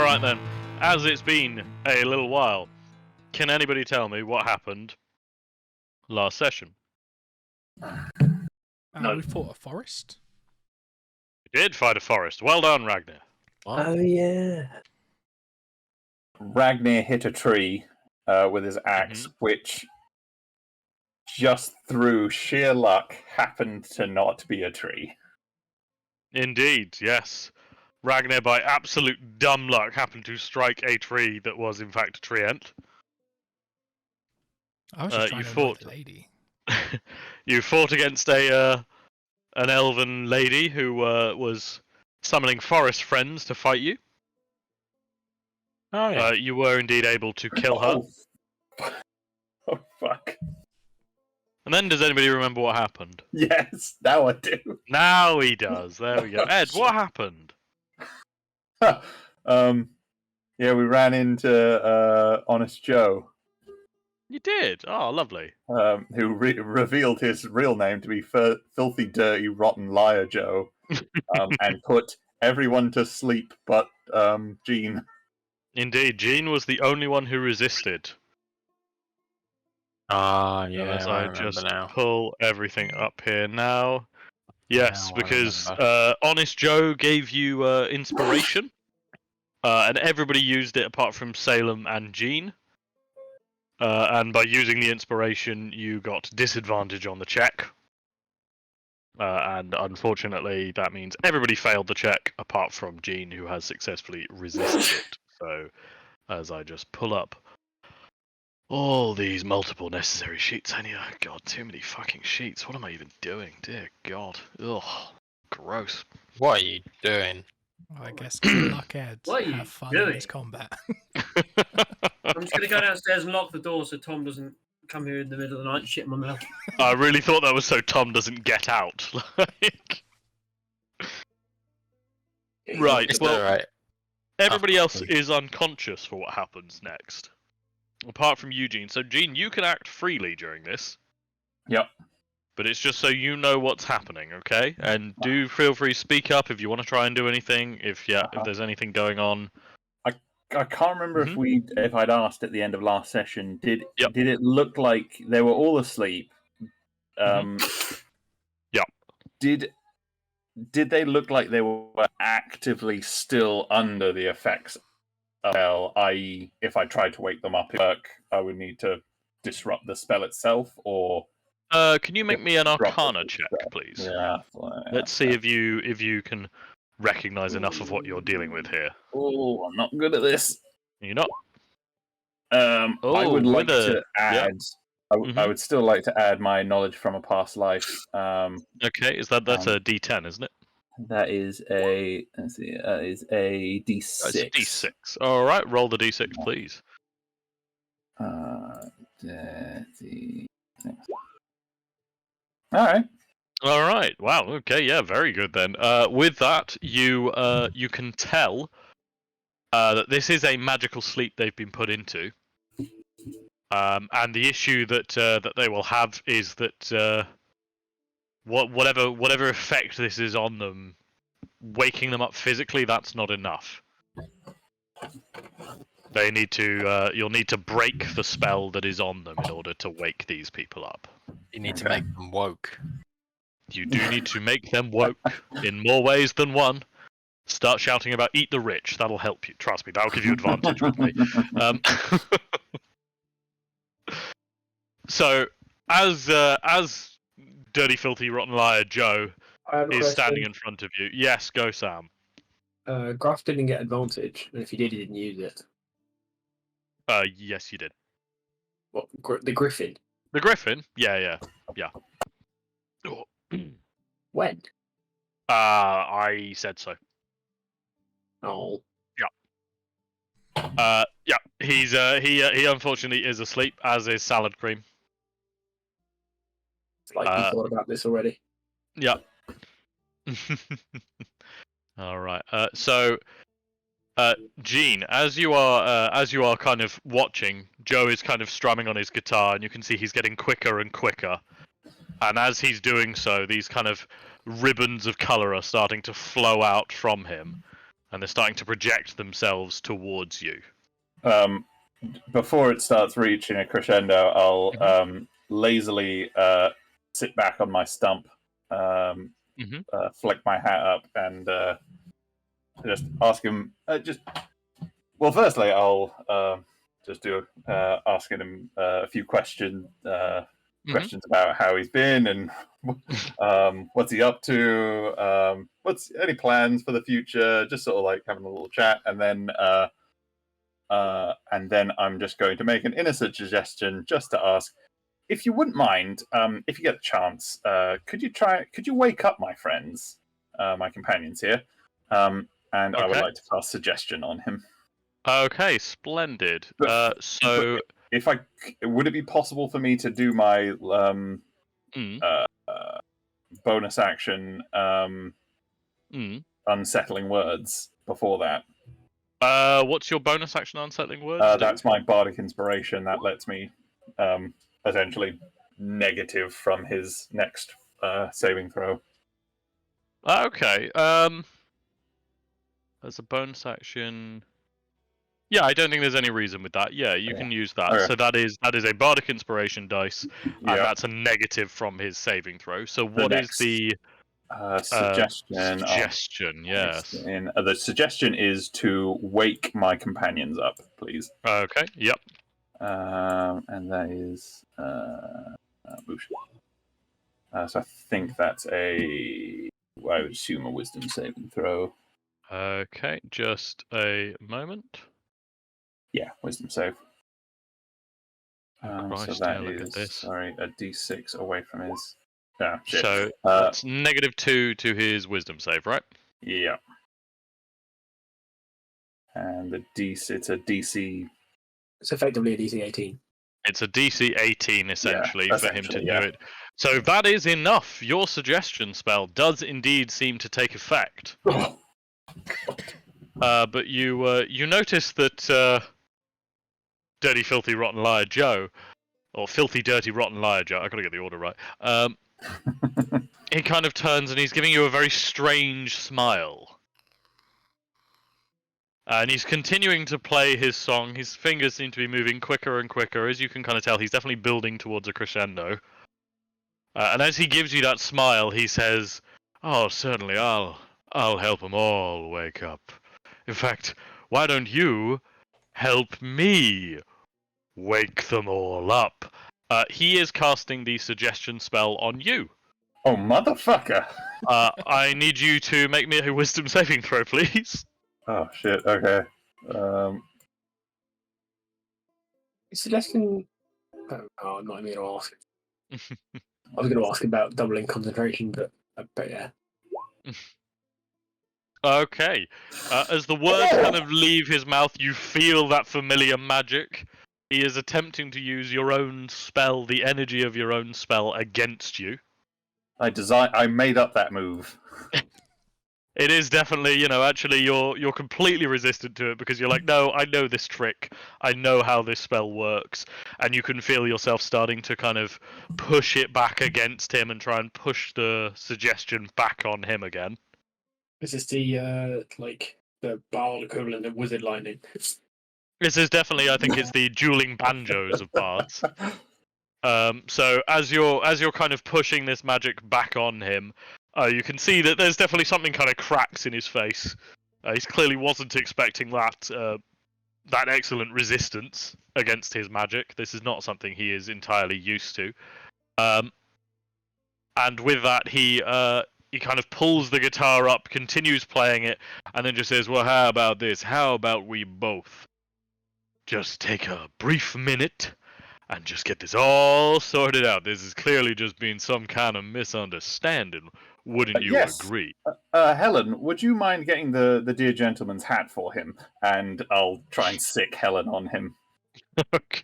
Alright then, as it's been a little while, can anybody tell me what happened last session? No. We fought a forest. We did fight a forest. Well done, Ragnar. Oh yeah. Ragnar hit a tree with his axe, which just through sheer luck happened to not be a tree. Indeed, yes. Ragnar, by absolute dumb luck, happened to strike a tree that was in fact a treant. I was just trying to avoid the lady. You fought against an elven lady who was summoning forest friends to fight you. Oh yeah. You were indeed able to kill her. Oh fuck. And then does anybody remember what happened? Yes, now I do. Now he does. There we go. Ed, what happened? Yeah, we ran into Honest Joe. You did? Oh, lovely. Who revealed his real name to be Filthy, Dirty, Rotten Liar Joe, and put everyone to sleep but Jean. Indeed, Jean was the only one who resisted. Ah, yeah. As I I just now. pull everything up here now. Yes, Now I because remember. Honest Joe gave you inspiration, and everybody used it apart from Salem and Jean. And by using the inspiration, you got disadvantage on the check. And unfortunately, that means everybody failed the check apart from Jean, who has successfully resisted it. So, as I just pull up all these multiple necessary sheets, I need, God, too many fucking sheets. What am I even doing? Dear God. Ugh. Gross. What are you doing? Well, I guess good luck, Ed. What are you Have fun doing? in this combat. I'm just going to go downstairs and lock the door so Tom doesn't come here in the middle of the night and shit in my mouth. I really thought that was so Tom doesn't get out. Like... Right, It's well, alright. everybody else is unconscious for what happens next. Apart from Eugene. So, Gene, you can act freely during this. Yep. But it's just so you know what's happening, okay? And do feel free to speak up if you want to try and do anything, if there's anything going on. I can't remember if I'd asked at the end of last session. Did it look like they were all asleep? Yeah. Did they look like they were actively still under the effects of spell? I.e., if I tried to wake them up at work, I would need to disrupt the spell itself, or can you make me an Arcana check, please? Yeah. Let's see if you can recognize enough of what you're dealing with here. Oh, I'm not good at this. You're not. I would like to add. Yeah. I would still like to add my knowledge from a past life. Okay, that's a D10, isn't it? That is a D6. It's a D6. All right, roll the D6, please. D6. All right. Wow. Okay. Yeah. Very good then. With that, you can tell that this is a magical sleep they've been put into. And the issue that they will have is that whatever effect this is on them, waking them up physically, that's not enough. They need to. You'll need to break the spell that is on them in order to wake these people up. You need to make them woke. You do need to make them woke in more ways than one. Start shouting about "eat the rich." That'll help you. Trust me. That'll give you advantage with me. So, as dirty, filthy, rotten liar Joe is standing in front of you. Yes, go Sam. Graf didn't get advantage, and if he did, he didn't use it. Yes, you did. What, the Griffin? The Griffin? Yeah. When? I said so. Oh. Yeah. Yeah. He unfortunately is asleep, as is Salad Cream. It's like you thought about this already. Yeah. All right. So, Gene, as you are kind of watching, Joe is kind of strumming on his guitar, and you can see he's getting quicker and quicker. And as he's doing so, these kind of ribbons of color are starting to flow out from him, and they're starting to project themselves towards you. Before it starts reaching a crescendo, I'll lazily sit back on my stump, flick my hat up, and just ask him. Firstly, I'll just do asking him a few questions about how he's been and what's he up to, what's any plans for the future, just sort of like having a little chat, and then I'm just going to make an innocent suggestion just to ask, if you wouldn't mind, if you get a chance, could you wake up my friends, my companions here, and I would like to pass suggestion on him. Okay, splendid. Would it be possible for me to do my bonus action unsettling words before that? What's your bonus action unsettling words? That's my bardic inspiration. That lets me essentially negative from his next saving throw. Okay. As a bonus action. Yeah, I don't think there's any reason with that. Yeah, you can use that. Okay. So that is a bardic inspiration dice, and that's a negative from his saving throw. So what is the suggestion? Suggestion, yes. The suggestion is to wake my companions up, please. Okay. Yep. And that is so I think that's I would assume a wisdom saving throw. Okay, just a moment. Yeah, wisdom save. Christ, so that look at is this. a D6 away from his. Oh, shit. So that's -2 to his wisdom save, right? Yeah. And it's a DC. It's effectively a DC 18. It's a DC 18 essentially for him to do yeah. it. So that is enough. Your suggestion spell does indeed seem to take effect. But you notice that Dirty, Filthy, Rotten Liar Joe, or Filthy, Dirty, Rotten Liar Joe, I gotta get the order right, he kind of turns and he's giving you a very strange smile. And he's continuing to play his song. His fingers seem to be moving quicker and quicker. As you can kind of tell, he's definitely building towards a crescendo. And as he gives you that smile, he says, "Oh, certainly, I'll help them all wake up. In fact, why don't you help me wake them all up?" He is casting the suggestion spell on you. Oh, motherfucker! I need you to make me a wisdom saving throw, please. Oh, shit, okay. Suggestion. I'm not even going to ask. I was going to ask about doubling concentration, but yeah. Okay. As the words kind of leave his mouth, you feel that familiar magic. He is attempting to use your own spell, the energy of your own spell, against you. I made up that move. It is definitely, actually you're completely resistant to it because you're like, no, I know this trick. I know how this spell works. And you can feel yourself starting to kind of push it back against him and try and push the suggestion back on him again. Is this the bard equivalent of wizard lightning? This is definitely, I think it's the dueling banjos of bards. So as you're kind of pushing this magic back on him, you can see that there's definitely something kind of cracks in his face. He clearly wasn't expecting that excellent resistance against his magic. This is not something he is entirely used to. And with that, he kind of pulls the guitar up, continues playing it, and then just says, "Well, how about this? How about we both just take a brief minute and just get this all sorted out? This has clearly just been some kind of misunderstanding. Wouldn't you agree?" Helen, would you mind getting the dear gentleman's hat for him? And I'll try and sick Helen on him. Okay.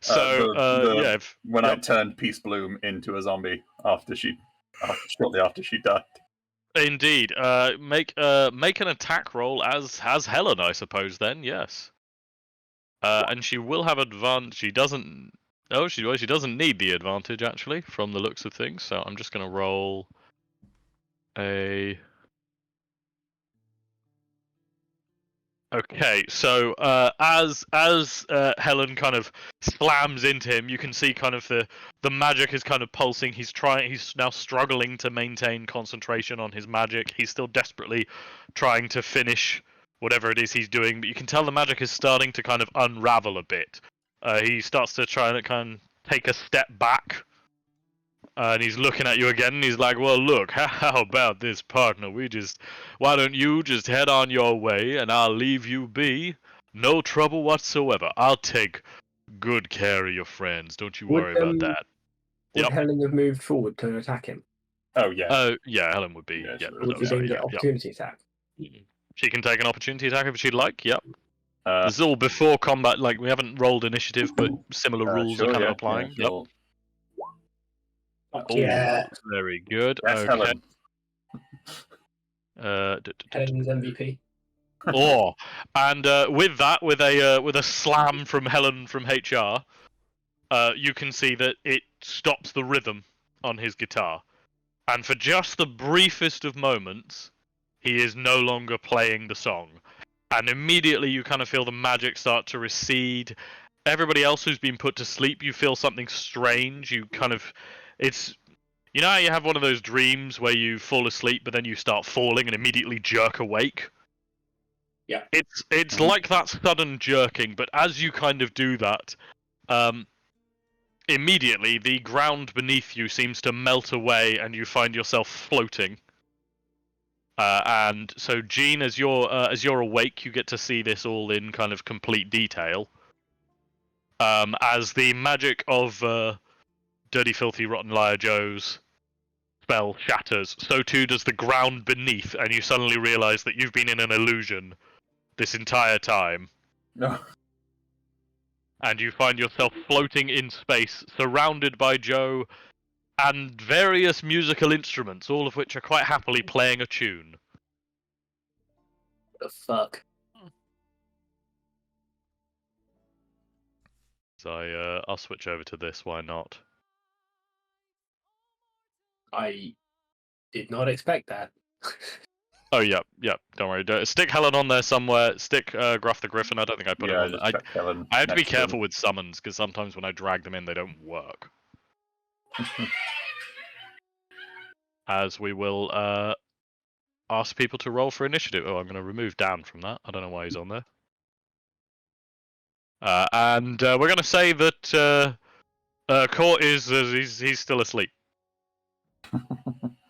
So, when I turned Peace Bloom into a zombie shortly after she died. Indeed. Make an attack roll as has Helen, I suppose. Then yes. And she will have advantage. She doesn't. Oh, she doesn't need the advantage actually, from the looks of things. So I'm just going to roll a Okay, so as Helen kind of slams into him, you can see kind of the magic is kind of pulsing. He's now struggling to maintain concentration on his magic. He's still desperately trying to finish whatever it is he's doing, but you can tell the magic is starting to kind of unravel a bit. He starts to try and kind of take a step back. And he's looking at you again, and he's like, well, look, how about this, partner? Why don't you just head on your way, and I'll leave you be? No trouble whatsoever. I'll take good care of your friends. Don't you worry about that. Would Yep. Helen have moved forward to attack him? Oh yeah. Yeah, Helen would be. Yes, Yeah, Would you then get opportunity attack? She can take an opportunity attack if she'd like, yep. Uh, This is all before combat, like, we haven't rolled initiative, but similar rules sure, are kind yeah, of applying. yeah, Yep. sure. Fuck Oh, yeah. very good. Yes, Okay. Helen. Helen's MVP. Oh, and with that, with a slam from Helen from HR, you can see that it stops the rhythm on his guitar, and for just the briefest of moments, he is no longer playing the song, and immediately you kind of feel the magic start to recede. Everybody else who's been put to sleep, you feel something strange. You kind of, you know how you have one of those dreams where you fall asleep, but then you start falling and immediately jerk awake? Yeah. It's like that sudden jerking, but as you kind of do that, immediately the ground beneath you seems to melt away, and you find yourself floating. And so, Jean, as you're awake, you get to see this all in kind of complete detail. As the magic of Dirty, Filthy, Rotten Liar Joe's spell shatters, so too does the ground beneath, and you suddenly realize that you've been in an illusion this entire time. No. And you find yourself floating in space, surrounded by Joe and various musical instruments, all of which are quite happily playing a tune. The fuck? So I'll switch over to this, why not? I did not expect that. Oh, yep, don't worry. Stick Helen on there somewhere. Stick Gruff the Griffin. I don't think I put him on there. just check Helen I have to be next to him. careful with summons, because sometimes when I drag them in, they don't work. As we will ask people to roll for initiative. Oh, I'm going to remove Dan from that. I don't know why he's on there. And we're going to say that Court is he's still asleep.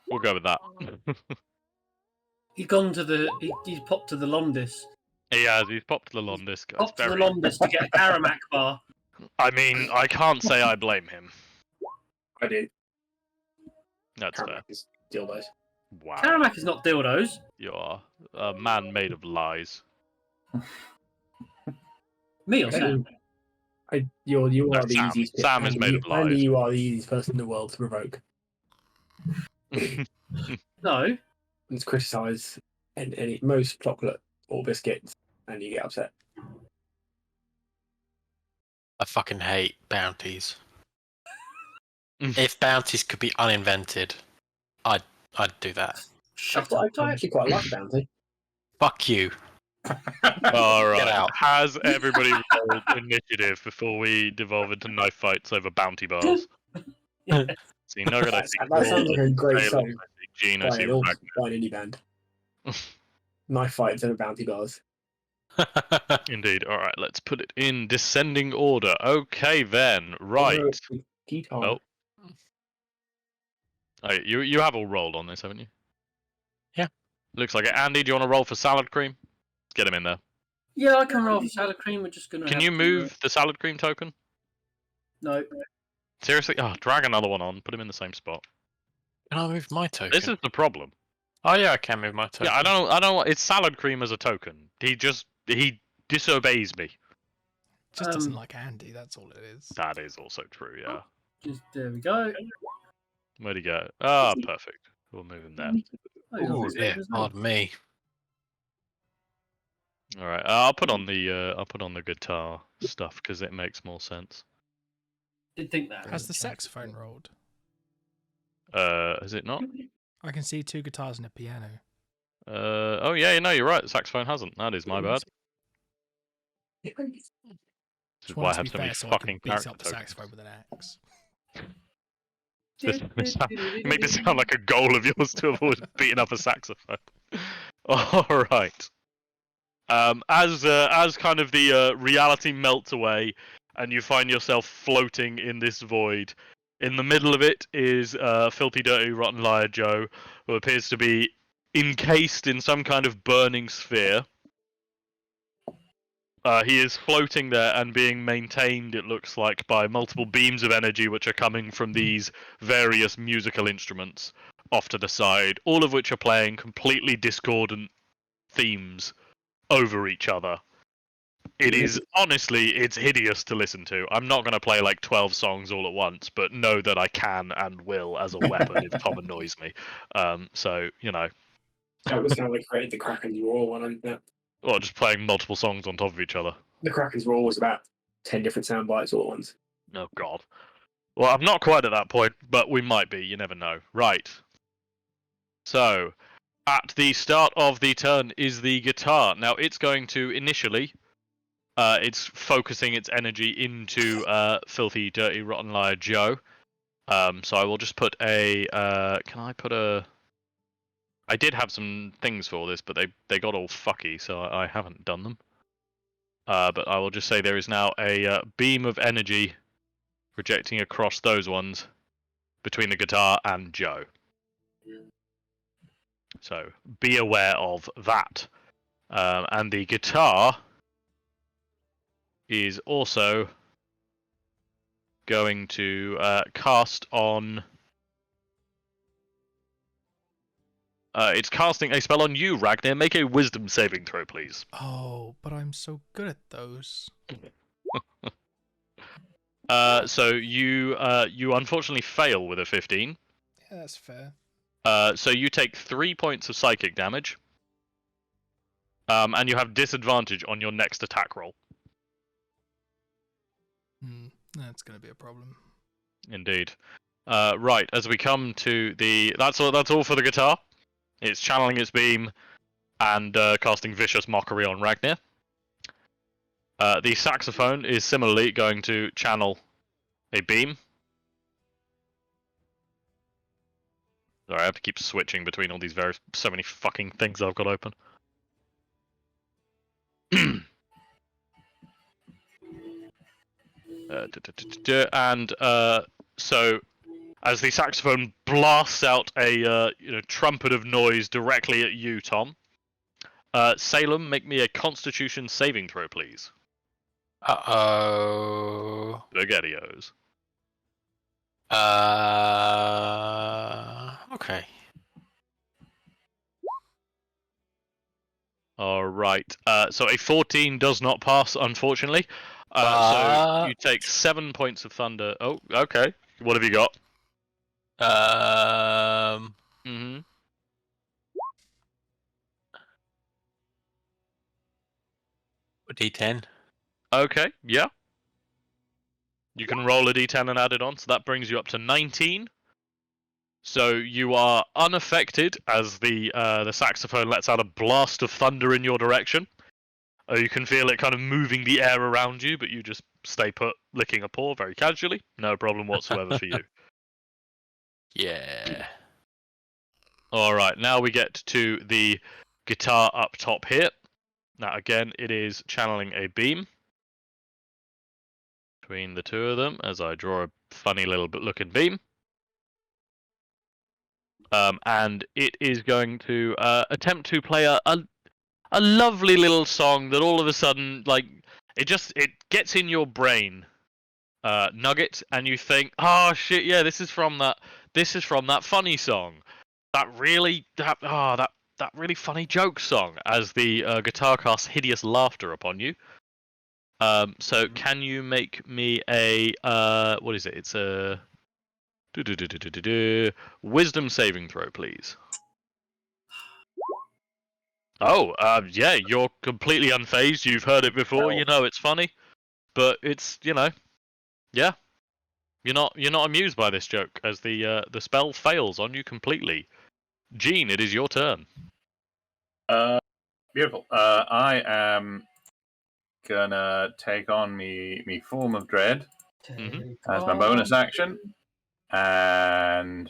We'll go with that. He's gone to the. He's popped to the Londis. He has. He's popped to the Londis. Popped to the Londis to get a Karamak bar. I mean, I can't say I blame him. I did. That's fair. Karamak is dildos. Wow. Karamak is not dildos. You are a man made of lies. Me or Sam? You No, are the Sam. easiest. Sam is made of lies. Andy, you are the easiest person in the world to provoke. No. And to criticise any most chocolate or biscuits, and you get upset. I fucking hate bounties. If bounties could be uninvented, I'd do that. Shut I up. actually quite like bounty. Fuck you. All right. Get out. Has everybody rolled initiative before we devolve into knife fights over bounty bars? See, no good. I That think sounds like a great Taylor, song I think Gene, I by see an Ragnar. indie band. Knife fights and bounty bars. Indeed. All right, let's put it in descending order. Okay, then. Right. Guitar. Oh. Okay, you have all rolled on this, haven't you? Yeah. Looks like it. Andy, do you want to roll for salad cream? Let's get him in there. Yeah, I can roll for salad cream. We're just gonna. Can have you to, move the salad cream token? No. Seriously? Oh, drag another one on. Put him in the same spot. Can I move my token? This is the problem. Oh yeah, I can move my token. Yeah, I don't. It's salad cream as a token. He disobeys me. Just doesn't like Andy, that's all it is. That is also true. Yeah. Just there we go. Where'd he go? Ah, perfect. We'll move him there. Oh, he's on Oh the yeah, same as well. pardon me. All right. I'll put on the guitar stuff because it makes more sense. Did think that. Has the saxophone rolled? Is it not? I can see 2 guitars and a piano. Oh yeah, you're right. The saxophone hasn't. That is my bad. This is Just why I want it have to so be many fair, so I fucking can beat character up the tokens. saxophone with an axe. You make this sound like a goal of yours to avoid beating up a saxophone. All right. As kind of the reality melts away, and you find yourself floating in this void. In the middle of it is filthy, dirty, rotten liar Joe, who appears to be encased in some kind of burning sphere. He is floating there and being maintained, it looks like, by multiple beams of energy which are coming from these various musical instruments off to the side, all of which are playing completely discordant themes over each other. It is, honestly, it's hideous to listen to. I'm not going to play like 12 songs all at once, but know that I can and will as a weapon if Tom annoys me. So, you know. That was how they created the Kraken's Roar one, isn't it? Or just playing multiple songs on top of each other. The Kraken's Roar was about 10 different sound bites all at once. Oh, God. Well, I'm not quite at that point, but we might be. You never know. Right. So, at the start of the turn is the guitar. Now, it's going to initially... it's focusing its energy into filthy, dirty, rotten liar Joe. So I will just put a... can I put a... I did have some things for this, but they got all fucky, so I haven't done them. But I will just say there is now a beam of energy projecting across those ones between the guitar and Joe. So be aware of that. And the guitar is also going to cast on... it's casting a spell on you, Ragnar. Make a wisdom saving throw, please. Oh, but I'm so good at those. So you unfortunately fail with a 15. Yeah, that's fair. So you take 3 points of psychic damage. And you have disadvantage on your next attack roll. That's going to be a problem. Indeed. Right, as we come to the... That's all for the guitar. It's channeling its beam and casting Vicious Mockery on Ragnar. The saxophone is similarly going to channel a beam. Sorry, I have to keep switching between all these so many fucking things I've got open. And so, as the saxophone blasts out a trumpet of noise directly at you, Tom. Salem, make me a Constitution saving throw, please. Uh-oh. Spaghettios. Okay. All right. So a 14 does not pass, unfortunately. So you take 7 points of thunder. Oh, okay. What have you got? Mm-hmm. D10. Okay, yeah. You can roll a d10 and add it on, so that brings you up to 19. So you are unaffected as the saxophone lets out a blast of thunder in your direction. You can feel it kind of moving the air around you, but you just stay put, licking a paw very casually. No problem whatsoever for you. Yeah. Alright, now we get to the guitar up top here. Now again, it is channeling a beam between the two of them as I draw a funny little looking beam. And it is going to attempt to play a lovely little song that all of a sudden, like, it gets in your brain, Nugget, and you think, oh shit, yeah, this is from that funny song, that really funny joke song, as the guitar casts hideous laughter upon you. So can you make me a what is it? It's a wisdom saving throw, please. Oh, yeah, you're completely unfazed. You've heard it before. You know it's funny, but it's yeah, you're not amused by this joke as the spell fails on you completely. Gene, it is your turn. Beautiful. I am gonna take on me form of dread Mhm. as my bonus action, and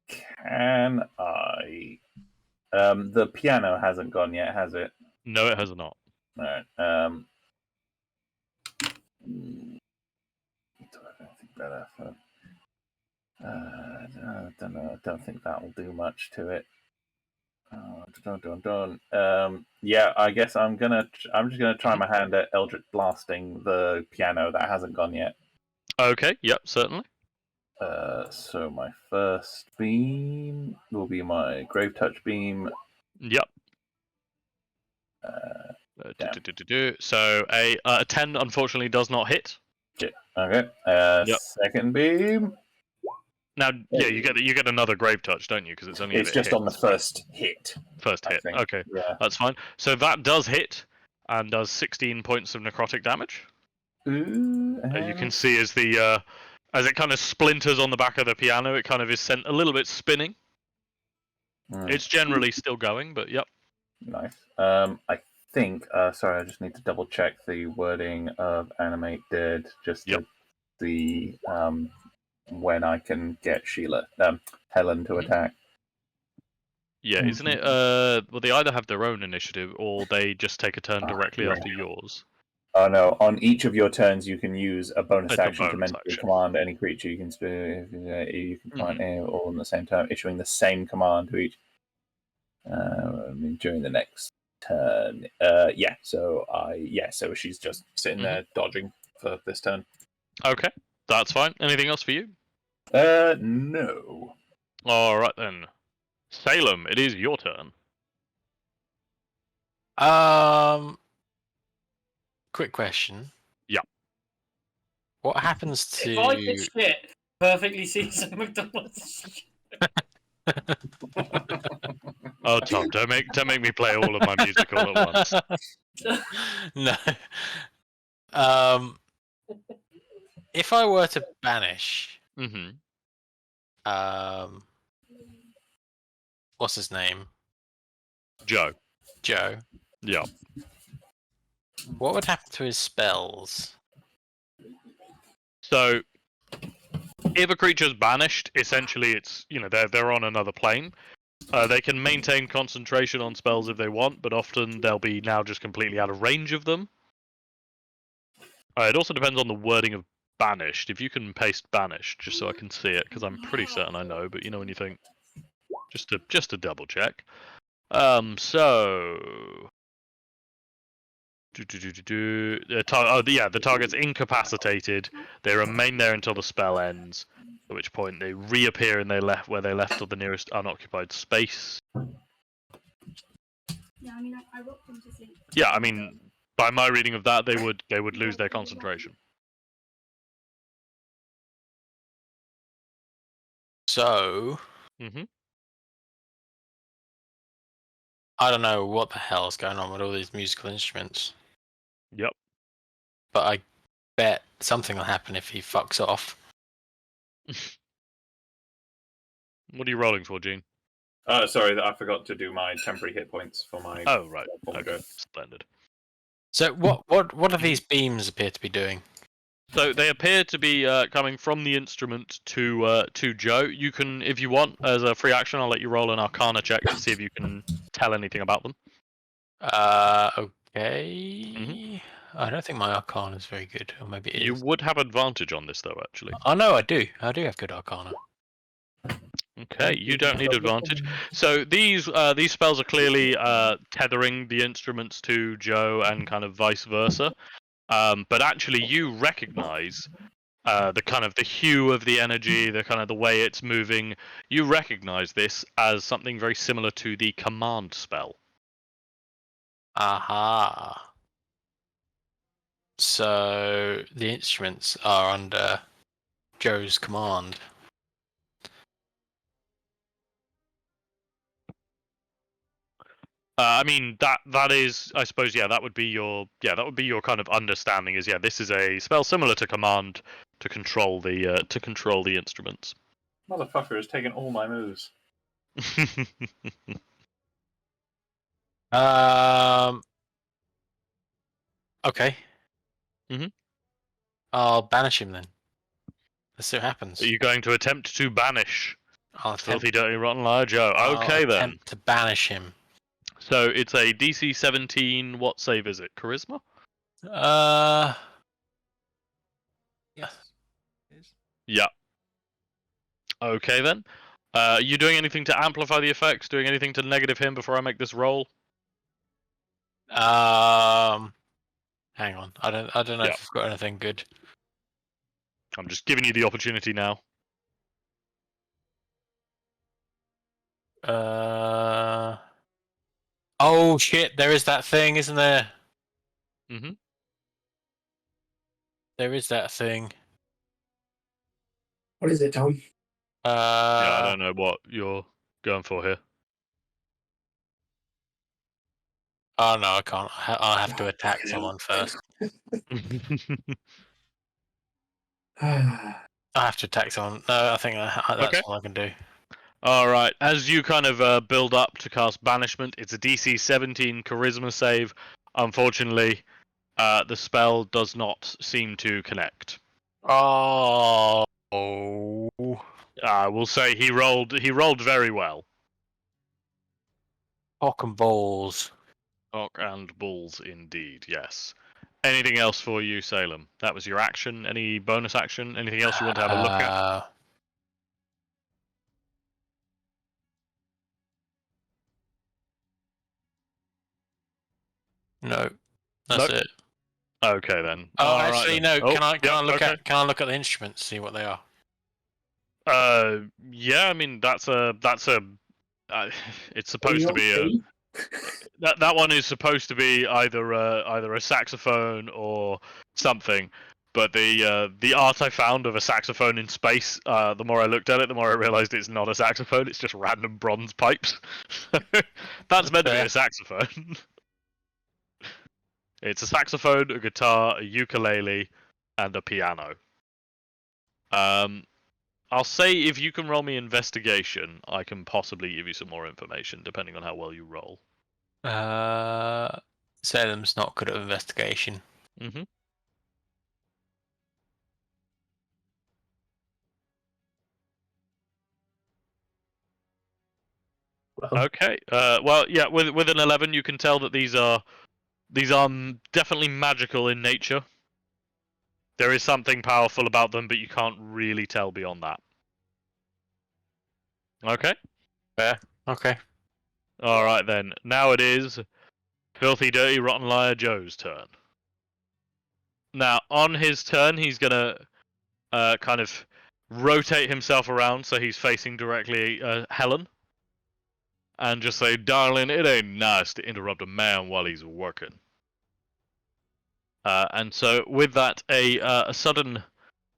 can I? The piano hasn't gone yet, has it? No, it has not. Right. Do I have anything better for? I don't know. I don't think that will do much to it. Yeah, I guess I'm just gonna try my hand at Eldritch blasting the piano that hasn't gone yet. Okay, yep, certainly. So my first beam will be my Grave Touch beam. Yep. Yeah. So a 10 unfortunately does not hit. Okay. Yep. Second beam. Now, yeah, you get another grave touch, don't you? Because it's only if It's it just hits. on the first hit. First I hit. think. Okay, Yeah. that's fine. So that does hit and does 16 points of necrotic damage. Ooh, You can see as as it kind of splinters on the back of the piano, it kind of is sent a little bit spinning. It's generally still going, but yep. Nice. I think. Sorry, I just need to double check the wording of animate dead just to see when I can get Helen to attack. Yeah, isn't it? Well, they either have their own initiative or they just take a turn directly after yours. Oh no! On each of your turns, you can use a bonus It's a action to bonus mentally action. command any creature you can you can command all in the same turn, issuing the same command to each. During the next turn. So she's just sitting there dodging for this turn. Okay, that's fine. Anything else for you? No. All right then. Salem, it is your turn. Quick question. Yeah. What happens to? If I did shit, perfectly seasoned McDonald's. Oh, Tom, don't make me play all of my music all at once. No. If I were to banish, what's his name? Joe. Joe. Yeah. What would happen to his spells? So, if a creature's banished, essentially it's they're on another plane. They can maintain concentration on spells if they want, but often they'll be now just completely out of range of them. It also depends on the wording of banished. If you can paste banished, just so I can see it, because I'm pretty certain I know. But when you think, just to double check. The target's incapacitated. They remain there until the spell ends, at which point they reappear in where they left to the nearest unoccupied space. Yeah, I mean, I rocked them to sleep. Yeah, I mean, by my reading of that, they would lose their concentration. So, I don't know what the hell is going on with all these musical instruments. Yep. But I bet something will happen if he fucks off. What are you rolling for, Gene? Sorry, I forgot to do my temporary hit points for my. Oh right. Okay. Splendid. So what do these beams appear to be doing? So they appear to be coming from the instrument to Joe. You can, if you want, as a free action, I'll let you roll an Arcana check to see if you can tell anything about them. Okay. I don't think my Arcana is very good, or maybe it is. You would have advantage on this, though, actually. Oh no, I do. I do have good Arcana. Okay, you don't need advantage. So these spells are clearly tethering the instruments to Joe and kind of vice versa. But actually, you recognize the hue of the energy, the way it's moving. You recognize this as something very similar to the command spell. Aha. So the instruments are under Joe's command. I mean that is, I suppose, that would be your kind of understanding is this is a spell similar to command to control the instruments. Motherfucker has taken all my moves. Okay. Mhm. I'll banish him then. Let's see what happens. Are you going to attempt to banish I'll Filthy attempt, Dirty Rotten Liar Joe? I'll Okay then. attempt to banish him. So it's a DC 17. What save is it? Charisma? Yes. It is. Yeah. Okay then. You doing anything to amplify the effects? Doing anything to negative him before I make this roll? Hang on. I don't know Yeah. if I've got anything good. I'm just giving you the opportunity now. Oh shit! There is that thing, isn't there? Mhm. There is that thing. What is it, Tom? Yeah, I don't know what you're going for here. Oh no, I can't. I'll have to Oh, attack fucking someone hell. first. I have to attack someone. No, I think that's Okay. all I can do. All right. As you kind of build up to cast Banishment, it's a DC 17 Charisma save. Unfortunately, the spell does not seem to connect. Oh. We'll say he rolled very well. Cock and balls. Cock and balls, indeed. Yes. Anything else for you, Salem? That was your action. Any bonus action? Anything else you want to have a look at? No, that's Nope. it. Okay then. Oh, All right actually, then. no. Oh, Can I yep, look okay. at the instruments, see what they are? Yeah. I mean, that's a. It's supposed to be a. Key? That one is supposed to be either a saxophone or something. But the art I found of a saxophone in space, the more I looked at it, the more I realized it's not a saxophone. It's just random bronze pipes. That's meant to be Fair. a saxophone. It's a saxophone, a guitar, a ukulele, and a piano. I'll say if you can roll me investigation, I can possibly give you some more information, depending on how well you roll. Salem's not good at investigation. Mm-hmm. Well, Okay. Well, yeah. With an 11, you can tell that these are definitely magical in nature. There is something powerful about them, but you can't really tell beyond that. Okay. Fair. Okay. All right then. Now it is Filthy Dirty Rotten Liar Joe's turn. Now on his turn, he's gonna kind of rotate himself around so he's facing directly Helen, and just say, "Darling, it ain't nice to interrupt a man while he's working." And so with that, a sudden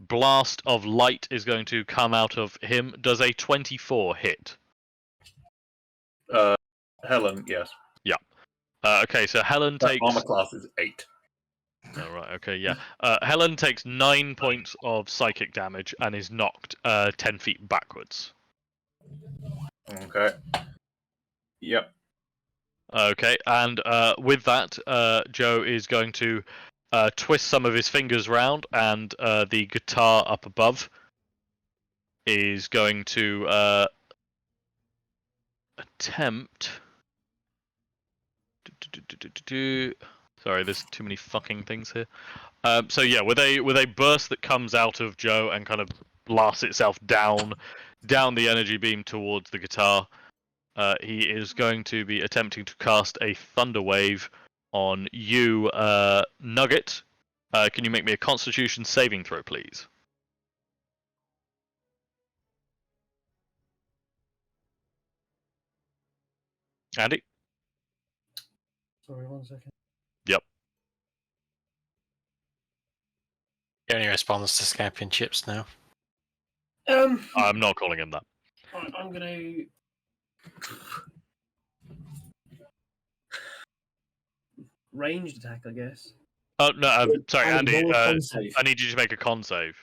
blast of light is going to come out of him. Does a 24 hit? Helen, yes. Okay, so Helen That takes. armor class is 8. Oh, right. Okay. Yeah. Helen takes 9 points of psychic damage and is knocked 10 feet backwards. Okay. Yep. Okay, and with that, Joe is going to twist some of his fingers round, and the guitar up above is going to attempt. Sorry, there's too many fucking things here. So yeah, with a burst that comes out of Joe and kind of blasts itself down the energy beam towards the guitar, he is going to be attempting to cast a Thunder Wave on you, Nugget. Can you make me a Constitution saving throw, please? Andy? Sorry, 1 second. Yep. He only responds to championships now. I'm not calling him that. I'm gonna. Ranged attack, I guess. Oh, no, sorry, Andy. roll a con save. I need you to make a con save.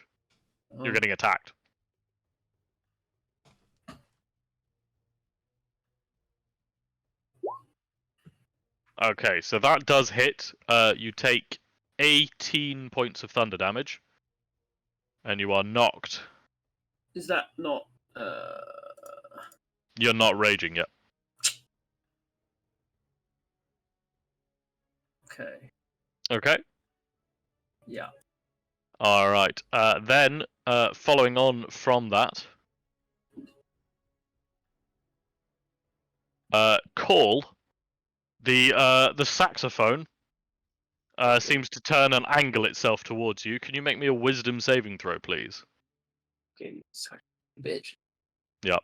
You're getting attacked. Okay, so that does hit. You take 18 points of thunder damage, and you are knocked. Is that not? You're not raging yet. Okay. Okay. Yeah. All right. Then, following on from that, Call, the saxophone, seems to turn and angle itself towards you. Can you make me a Wisdom saving throw, please? Fucking bitch. Yep.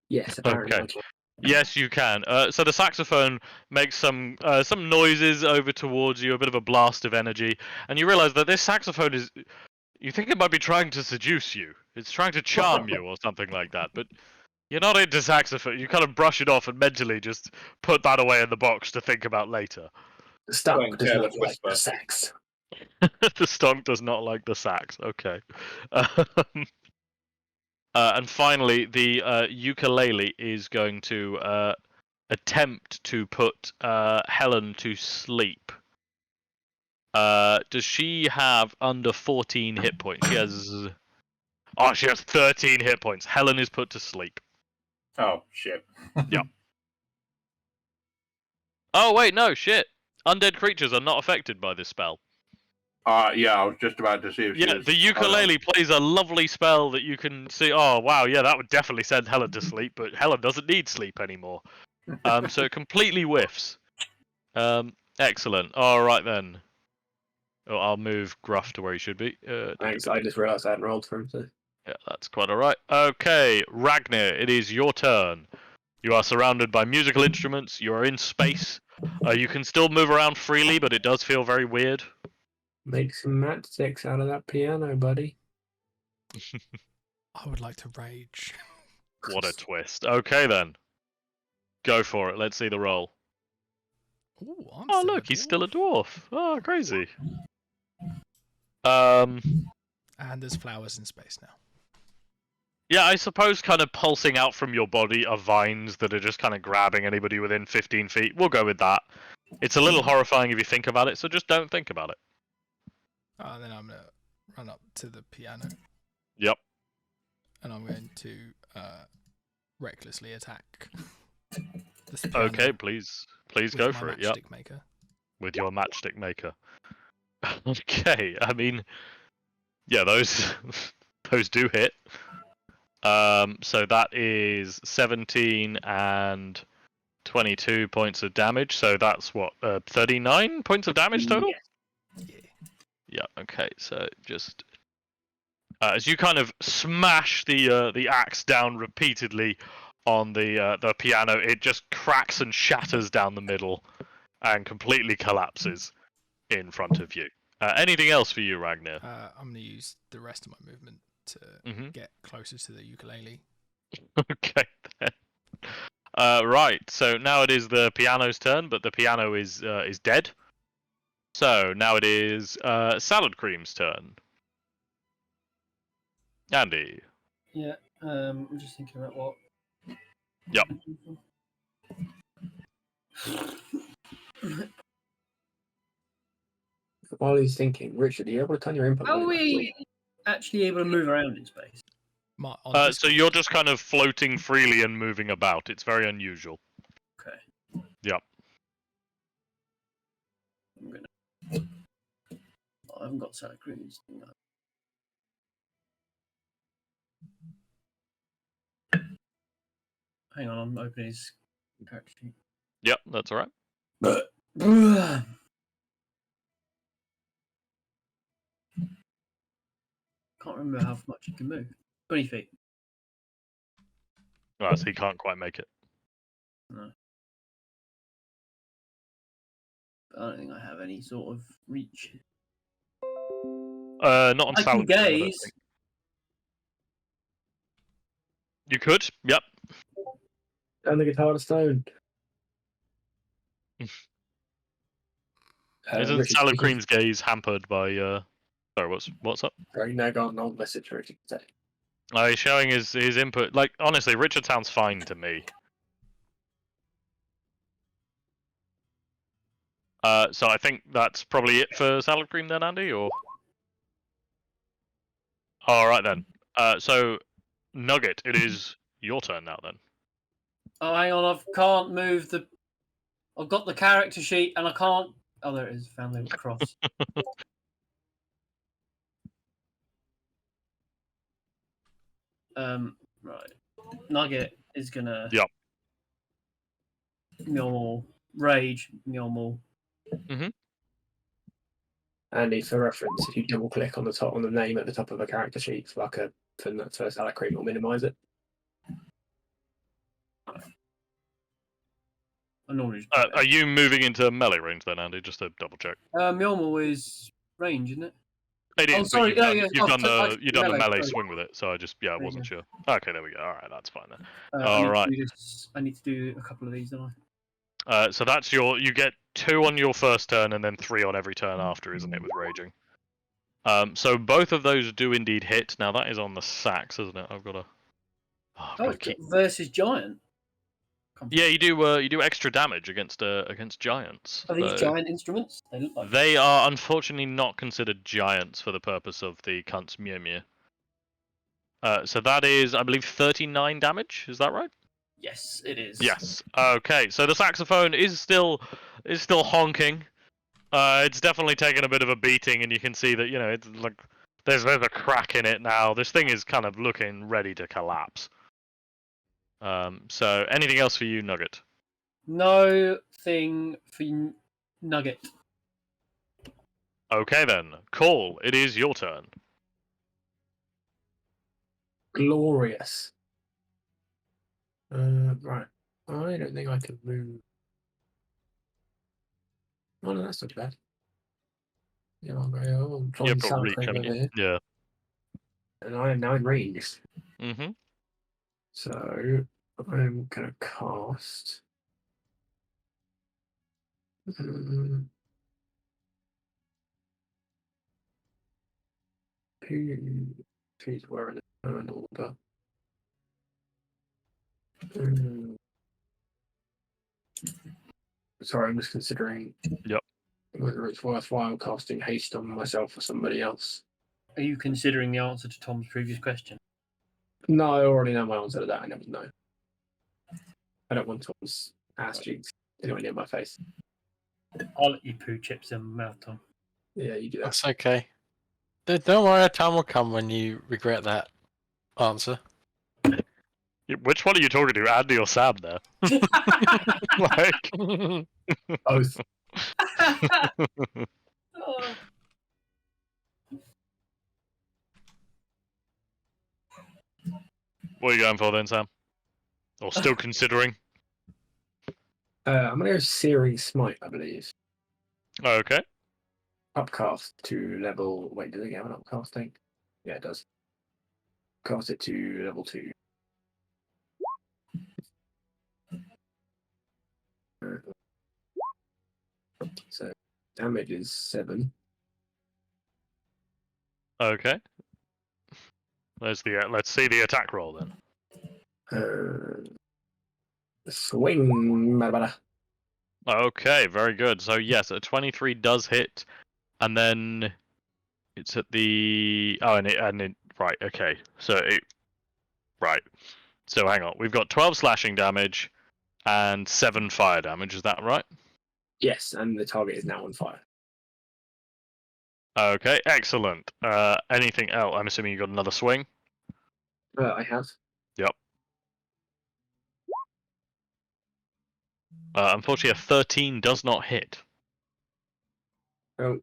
Yes, apparently Okay. I can. Yes, you can. So the saxophone makes some noises over towards you, a bit of a blast of energy, and you realise that this saxophone is. You think it might be trying to seduce you. It's trying to charm you or something like that, but you're not into saxophone. You kind of brush it off and mentally just put that away in the box to think about later. The stump does careless not like whisper. the sex. The stonk does not like the sax. Okay. And finally, the ukulele is going to attempt to put Helen to sleep. Does she have under 14 hit points? She has. Oh, she has 13 hit points. Helen is put to sleep. Oh shit. Yep. Oh wait, no shit. Undead creatures are not affected by this spell. Yeah, I was just about to see if she Yeah, was... the ukulele plays a lovely spell that you can see. Oh wow, yeah, that would definitely send Helen to sleep, but Helen doesn't need sleep anymore. So it completely whiffs. Excellent. All right then. Oh, I'll move Gruff to where he should be. Thanks, I just realised I hadn't rolled for him. So. Yeah, that's quite alright. Okay, Ragnar, it is your turn. You are surrounded by musical instruments, you are in space. You can still move around freely, but it does feel very weird. Make some matchsticks out of that piano, buddy. I would like to rage. What a twist. Okay then. Go for it, let's see the roll. Ooh, I'm Oh still a look, he's still a dwarf. dwarf. Oh, crazy. And there's flowers in space now. Yeah, I suppose kind of pulsing out from your body are vines that are just kind of grabbing anybody within 15 feet. We'll go with that. It's a little horrifying if you think about it, so just don't think about it. Then I'm gonna run up to the piano. Yep. And I'm going to recklessly attack. This piano Okay, please with go my for it. Yep. matchstick maker. With your matchstick maker. Okay, I mean, yeah, those do hit. So that is 17 and 22 points of damage. So that's what 39 points of damage total. Yeah. Yeah. Okay. So just as you kind of smash the axe down repeatedly on the piano, it just cracks and shatters down the middle and completely collapses in front of you. Anything else for you, Ragnar? I'm gonna use the rest of my movement to get closer to the ukulele. Okay then. Right. So now it is the piano's turn, but the piano is dead. So now it is Salad Cream's turn. Andy. Yeah. I'm just thinking about what. Yep. While he's thinking, Richard, are you able to turn your input? How are volume up, we actually able to move around in space? So you're just kind of floating freely and moving about. It's very unusual. Okay. Yep. I'm gonna. I haven't got salad greens. Hang on, I'm opening his character sheet. Yep, that's all right. Can't remember how much you can move. 20 feet. Right, so he can't quite make it. No. I don't think I have any sort of reach. Not on I can Salad Cream, I don't gaze. think. You could. Yep. Turn the guitar to stone. Isn't Richard, Salad you can- Cream's gaze hampered by? Sorry, what's up? Sorry, now got an old message for Richard to say. He's showing his input. Like honestly, Richard sounds fine to me. So I think that's probably it for Salad Cream then, Andy, or? Alright then. So, Nugget, it is your turn now then. Oh, hang on, I can't move the. I've got the character sheet and I can't. Oh, there it is. Family with cross. Right. Nugget is gonna. Yep. Normal rage. Normal. Andy, for reference, if you double click on the name at the top of a character sheet for Salad Cream, it'll minimize it. I normally. Are you moving into melee range then, Andy? Just to double check. Normal is range, isn't it? It is, Oh, but sorry, you've done I the melee, melee sorry. swing with it, so I just I There you wasn't go. sure. Okay, there we go. All right, that's fine then. I Alright. need to do this. I need to do a couple of these, don't So that's you get 2 on your first turn and then 3 on every turn after, isn't it, with raging? So both of those do indeed hit. Now that is on the sacks, isn't it? I've got to. I? Versus giant. Yeah, you do extra damage against giants. Are these So giant instruments? They look like. they are unfortunately not considered giants for the purpose of the Kunt's Mew Mew. So that is, I believe, 39 damage. Is that right? Yes, it is. Yes. Okay. So the saxophone is still honking. It's definitely taken a bit of a beating, and you can see that it's like there's a crack in it now. This thing is kind of looking ready to collapse. So anything else for you, Nugget? No thing for Nugget. Okay then. Call. It is your turn. Glorious. Right. I don't think I can move. Oh no, that's not too bad. Yeah, I'm You're trying probably Cream over coming. here, Yeah. and I am now in range. Mhm. So I'm gonna cast. Who's wearing an order? Sorry, I'm just considering. Yep. Whether it's worthwhile casting haste on myself or somebody else. Are you considering the answer to Tom's previous question? No, I already know my answer to that. I never know. I don't want Tom's ass cheeks anywhere near my face. I'll let you poo chips in my mouth, Tom. Yeah, you do that. That's okay. Don't worry, a time will come when you regret that answer. Which one are you talking to, Andy or Sam? There. Like. Both. Oh. What are you going for then, Sam? Or still considering? I'm gonna go Searing Smite, I believe. Okay. Upcast to level. Wait, does it get an upcast thing? Yeah, it does. Cast it to level 2. So damage is 7. Okay. Let's see the attack roll then. Swing. Okay, very good. So yes, a 23 does hit, and then it's at the right. Okay, so right. So hang on, we've got 12 slashing damage and 7 fire damage. Is that right? Yes, and the target is now on fire. Okay, excellent. Anything else? I'm assuming you got another swing. I have. Yep. Unfortunately, a 13 does not hit. Oh.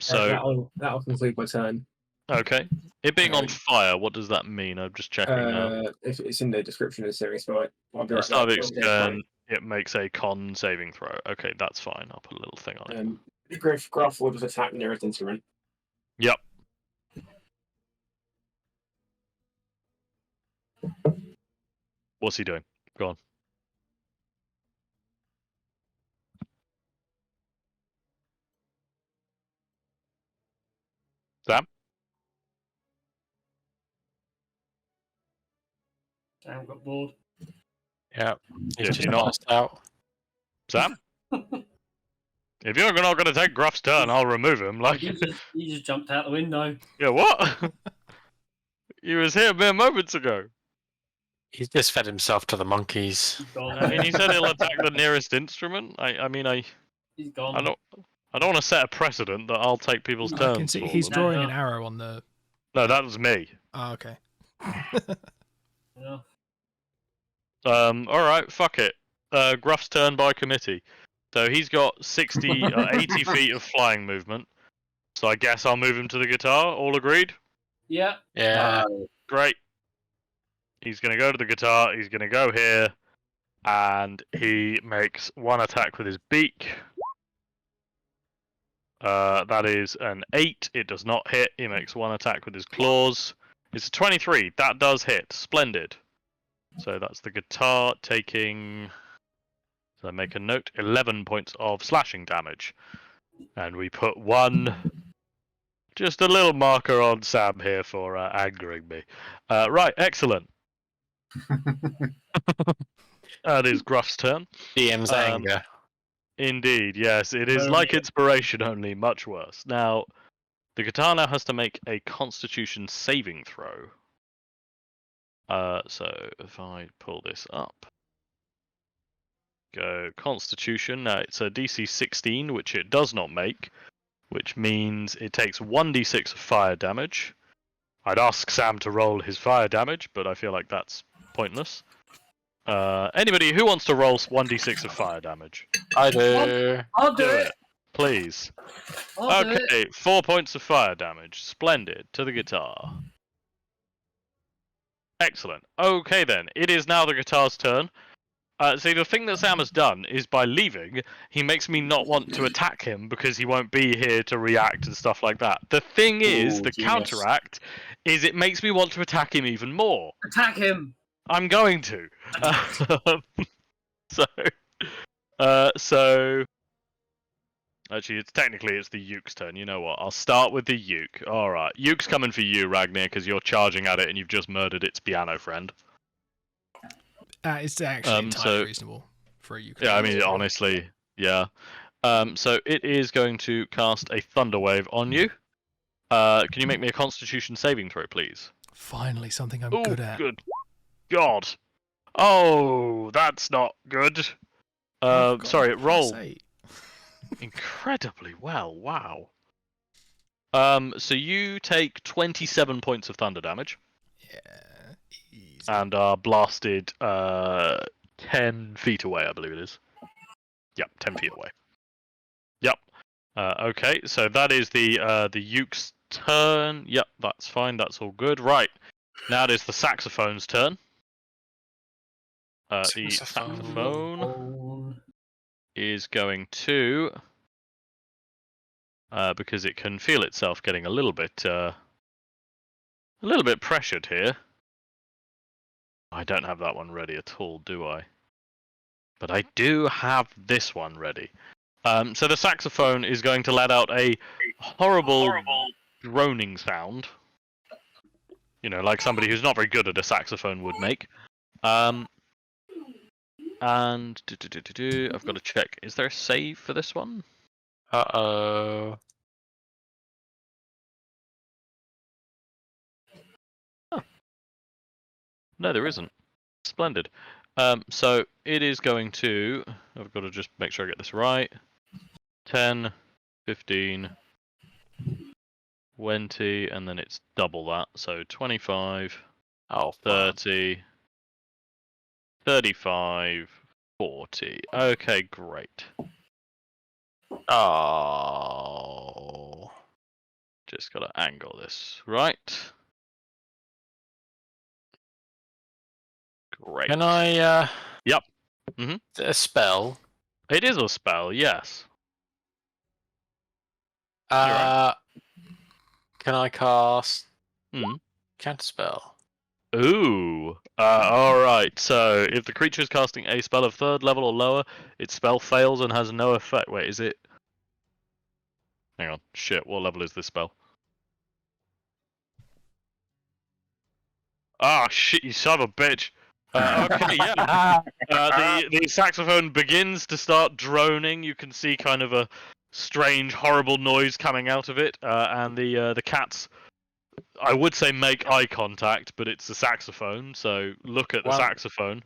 So that'll conclude my turn. okay. It being on fire, what does that mean? I'm just checking now. If it's in the description of Searing Smite. At the start of each turn, it makes a con saving throw. Okay, that's fine. I'll put a little thing on it. Graph will just attack nearest instrument. Yep. What's he doing? Go on. Sam? Sam got bored. Yeah. Did He's you just not? passed out. Sam? If you're not going to take Gruff's turn, I'll remove him. Like, He just jumped out the window. yeah, what? He was here mere moments ago. He's just fed himself to the monkeys. He's gone. I mean, he said he'll attack the nearest instrument. I mean, He's gone. I don't want to set a precedent that I'll take people's I turns. can see for he's them. drawing an arrow on the. No, that was me. Oh, okay. Yeah. All right, fuck it. Gruff's turn by committee. So he's got 60, 80 feet of flying movement. So I guess I'll move him to the guitar. All agreed? Yeah. Yeah. Great. He's going to go to the guitar. He's going to go here. And he makes one attack with his beak. That is an 8. It does not hit. He makes one attack with his claws. It's a 23. That does hit. Splendid. So that's the guitar taking... So I make a note, 11 points of slashing damage. And we put one... Just a little marker on Sam here for angering me. Right, excellent. That is Gruff's turn. DM's anger. Indeed, yes. It is like inspiration, only much worse. Now, the guitar now has to make a constitution saving throw. So if I pull this up, go constitution. Now it's a DC 16, which it does not make, which means it takes 1d6 of fire damage. I'd ask Sam to roll his fire damage, but I feel like that's pointless. Anybody who wants to roll 1d6 of fire damage? I do. I'll do it. Please. I'll do it. Okay, 4 points of fire damage. Splendid. To the guitar. Excellent. Okay then, it is now the guitar's turn. See, the thing that Sam has done is by leaving, he makes me not want to attack him because he won't be here to react and stuff like that. The thing is, Ooh, the genius. counteract is it makes me want to attack him even more. Attack him. I'm going to. So actually, it's the Uke's turn. You know what? I'll start with the Uke. All right, Uke's coming for you, Ragnir, because you're charging at it and you've just murdered its piano friend. It's actually entirely reasonable for a ukulele. Yeah, I mean, honestly, yeah. So it is going to cast a Thunder Wave on you. Can you make me a Constitution saving throw, please? Finally, something I'm Oh, good at. good God. Oh, that's not good. I've got Sorry, a it rolled +8. incredibly well. Wow. So you take 27 points of thunder damage Yeah, easy. and are blasted 10 feet away, I believe it is. Yep, 10 feet away. Yep. Okay, so that is the Uke's turn. Yep, that's fine. That's all good. Right. Now it is the saxophone's turn. The saxophone is going to, because it can feel itself getting a little bit pressured here. I don't have that one ready at all, do I? But I do have this one ready. So the saxophone is going to let out a horrible droning sound. You know, like somebody who's not very good at a saxophone would make. And I've got to check. Is there a save for this one? Uh-oh. Oh. No, there isn't. Splendid. So it is going to... I've got to just make sure I get this right. 10, 15, 20, and then it's double that. So 25, Oh, 30, 35, 40. Okay, great. Oh. Just got to angle this right. Great. Can I, Yep. a spell? It is a spell, yes. Can I cast Hmm. counterspell? Ooh. Alright, so if the creature is casting a spell of 3rd level or lower, its spell fails and has no effect. Wait, is it? Hang on. Shit, what level is this spell? Ah, shit, you son of a bitch. Okay, yeah. The saxophone begins to start droning. You can see kind of a strange, horrible noise coming out of it, and the cats, I would say, make eye contact, but it's the saxophone, so look at the Well- saxophone.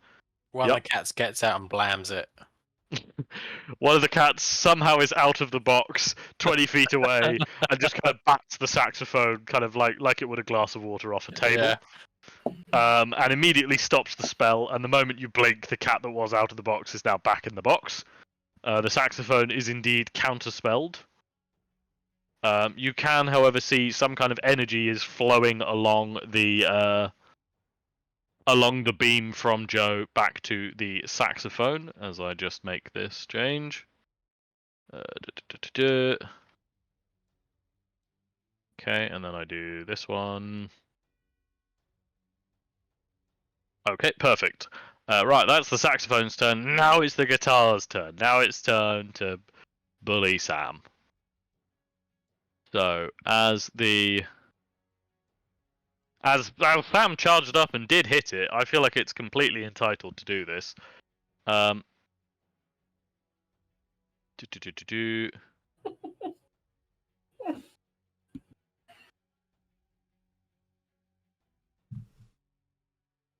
One Yep. of the cats gets out and blams it. One of the cats somehow is out of the box, 20 feet away, and just kind of bats the saxophone, kind of like it would a glass of water off a table. Yeah. And immediately stops the spell. And the moment you blink, the cat that was out of the box is now back in the box. The saxophone is indeed counterspelled. You can, however, see some kind of energy is flowing along the beam from Joe back to the saxophone. As I just make this change. Okay, and then I do this one. Okay, perfect. Right, that's the saxophone's turn. Now it's the guitar's turn. Now it's turn to bully Sam. So, as Sam charged up and did hit it, I feel like it's completely entitled to do this.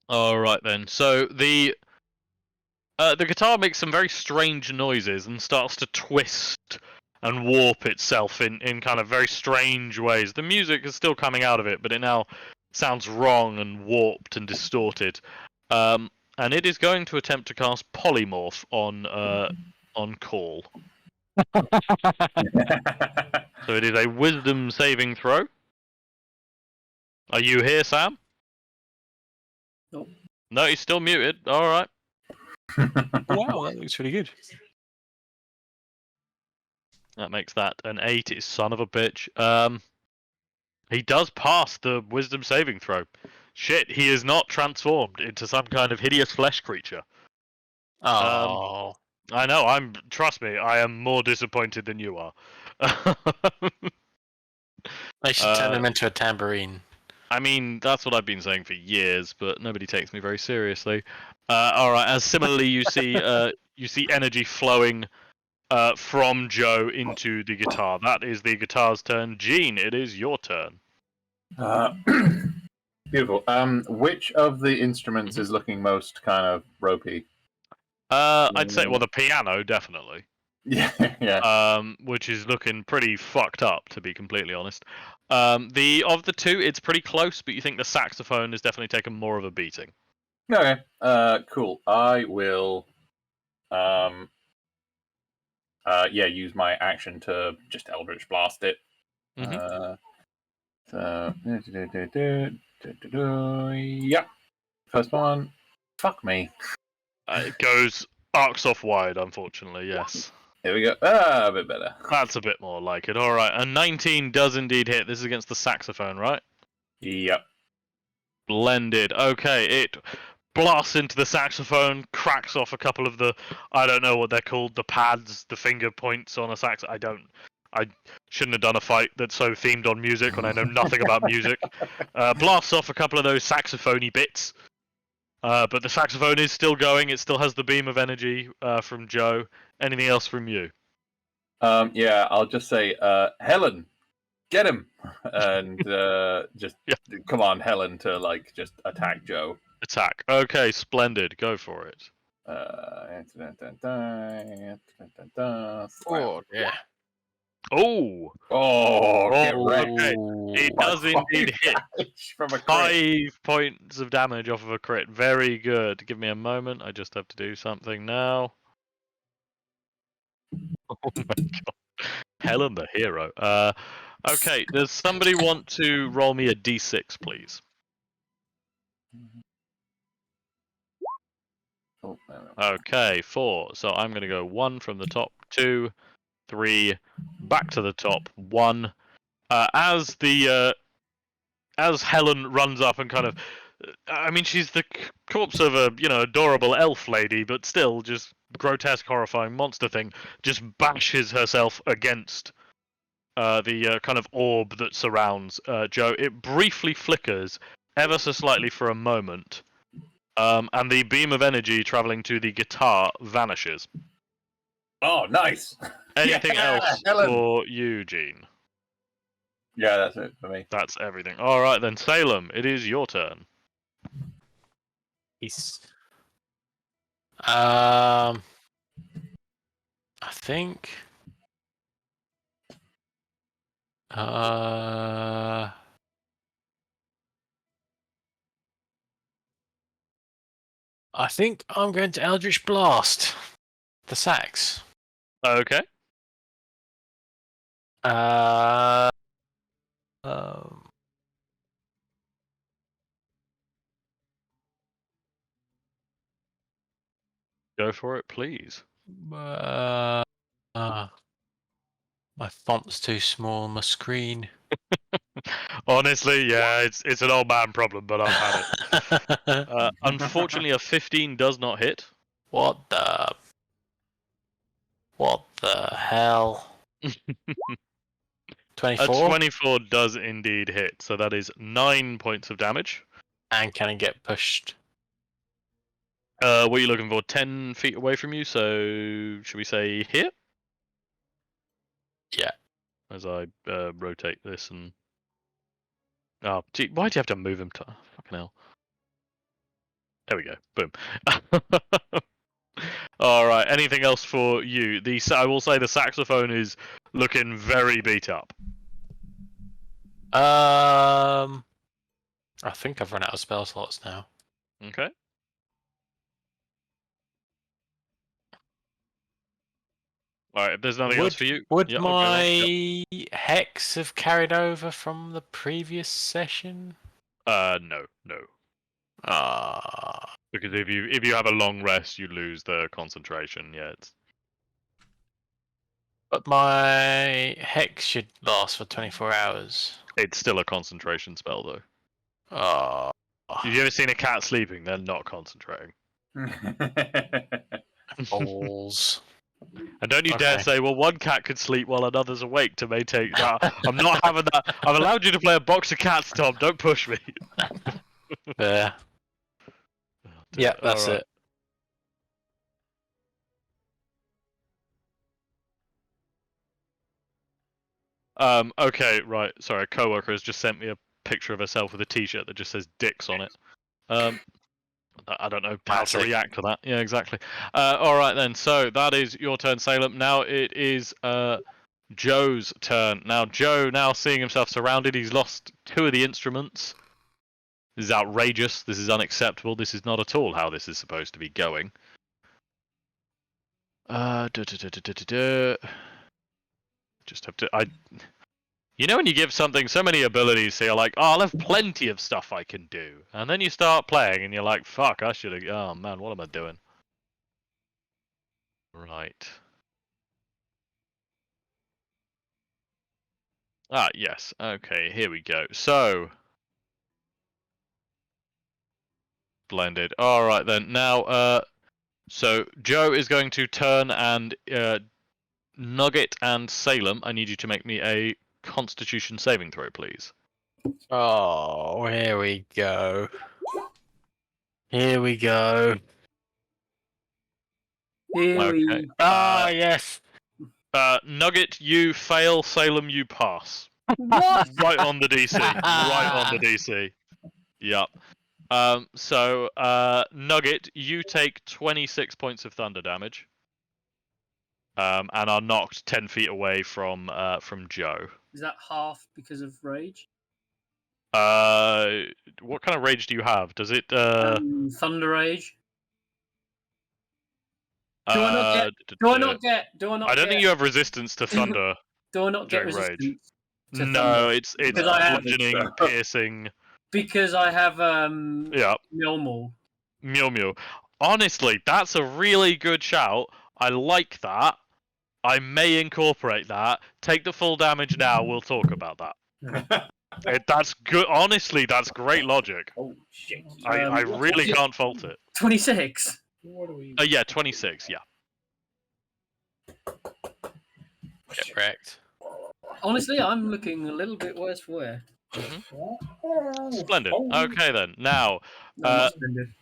All right then. So the guitar makes some very strange noises and starts to twist and warp itself in kind of very strange ways. The music is still coming out of it, but it now sounds wrong and warped and distorted. And it is going to attempt to cast Polymorph on Call. So it is a Wisdom saving throw. Are you here, Sam? Nope. No, he's still muted. All right. Wow, that looks really good. That makes that an 8. It's son of a bitch. He does pass the Wisdom saving throw. Shit, he is not transformed into some kind of hideous flesh creature. Oh. I know. Trust me. I am more disappointed than you are. They should turn him into a tambourine. I mean, that's what I've been saying for years, but nobody takes me very seriously. All right. As similarly, you see energy flowing from Joe into the guitar. That is the guitar's turn. Gene, it is your turn. Beautiful. Which of the instruments is looking most kind of ropey? I'd say, well, the piano definitely. Yeah. Which is looking pretty fucked up, to be completely honest. Of the two, it's pretty close, but you think the saxophone has definitely taken more of a beating. Okay. Cool. I will. Use my action to just Eldritch Blast it. Yep. First one. Fuck me. It goes arcs off wide, unfortunately. Yes. Here we go. A bit better. That's a bit more like it. All right, a 19 does indeed hit. This is against the saxophone, right? Yep. Blended. Okay, it blasts into the saxophone, cracks off a couple of the, I don't know what they're called, the pads, the finger points on a sax. I shouldn't have done a fight that's so themed on music when I know nothing about music. Blasts off a couple of those saxophone-y bits. But the saxophone is still going. It still has the beam of energy from Joe. Anything else from you? I'll just say, Helen, get him, and come on, Helen, to just attack Joe. Attack. Okay, splendid. Go for it. Oh, yeah. Oh, get wrecked. okay. It does indeed hit. From a crit. 5 points of damage off of a crit. Very good. Give me a moment. I just have to do something now. Oh my god. Helen the hero. Okay, does somebody want to roll me a d6, please? Oh, no. Okay, 4. So I'm going to go 1 from the top, 2, 3, back to the top, 1. As Helen runs up and kind of, I mean, she's the corpse of a adorable elf lady, but still just grotesque, horrifying monster thing. Just bashes herself against the kind of orb that surrounds Joe. It briefly flickers, ever so slightly for a moment, And the beam of energy traveling to the guitar vanishes. Oh, nice. Anything Yeah, else Helen. for you, Gene? Yeah, that's it for me. That's everything. All right, then, Salem, it is your turn. He's. I think. I think I'm going to Eldritch Blast the sax. Okay. Go for it, please. My font's too small on my screen. Honestly, yeah, it's an old man problem, but I've had it. Unfortunately, a 15 does not hit. What the hell? 24? A 24 does indeed hit, so that is 9 points of damage. And can it get pushed? What are you looking for? 10 feet away from you, so should we say here? Yeah. As I rotate this and... Oh, gee, why do you have to move him to... Fucking hell. There we go. Boom. Alright, anything else for you? I will say the saxophone is looking very beat up. I think I've run out of spell slots now. Okay. Alright, if there's nothing else for you... Would yeah, I'll go on. my hex have carried over from the previous session? No. Ah. Because if you have a long rest, you lose the concentration. Yeah, But my hex should last for 24 hours. it's still a concentration spell though. Oh. Have you ever seen a cat sleeping? They're not concentrating. Balls. And don't you dare say, well, one cat could sleep while another's awake to maintain that. I'm not having that. I've allowed you to play a box of cats, Tom. Don't push me. Yeah. Yeah, that's Alright. it. Okay, right. Sorry, a coworker has just sent me a picture of herself with a T-shirt that just says "Dicks" on it. I don't know how to react to that. Yeah, exactly. All right then. So that is your turn, Salem. Now it is Joe's turn. Now Joe, now seeing himself surrounded, he's lost 2 of the instruments. This is outrageous. This is unacceptable. This is not at all how this is supposed to be going. Just have to. You know when you give something so many abilities, so you're like, oh, I'll have plenty of stuff I can do. And then you start playing and you're like, fuck, I should have... Oh, man, what am I doing? Right. Ah, yes. Okay, here we go. So... Blended. Alright then. Now, so Joe is going to turn and... Nugget and Salem, I need you to make me a Constitution saving throw, please. Oh, here we go. Here we go. Okay. Yes. Nugget, you fail. Salem, you pass. What? Right on the DC. Right on the DC. Yep. So, Nugget, you take 26 points of thunder damage. And are knocked 10 feet away from Joe. Is that half because of rage? What kind of rage do you have? Does it Thunder rage? Do I not get? I don't think you have resistance to thunder. Do I not get during rage. resistance? To No, thunder? it's Because I have- bludgeoning, piercing. Because I have Yeah, Mjolnir. Mew. Honestly, that's a really good shout. I like that. I may incorporate that. Take the full damage now. We'll talk about that. That's good. Honestly, that's great logic. Oh shit! I really can't fault it. 26. What are we? Yeah, 26. Yeah. Get wrecked. Honestly, I'm looking a little bit worse for wear. Splendid. Okay then. Now, No, not splendid.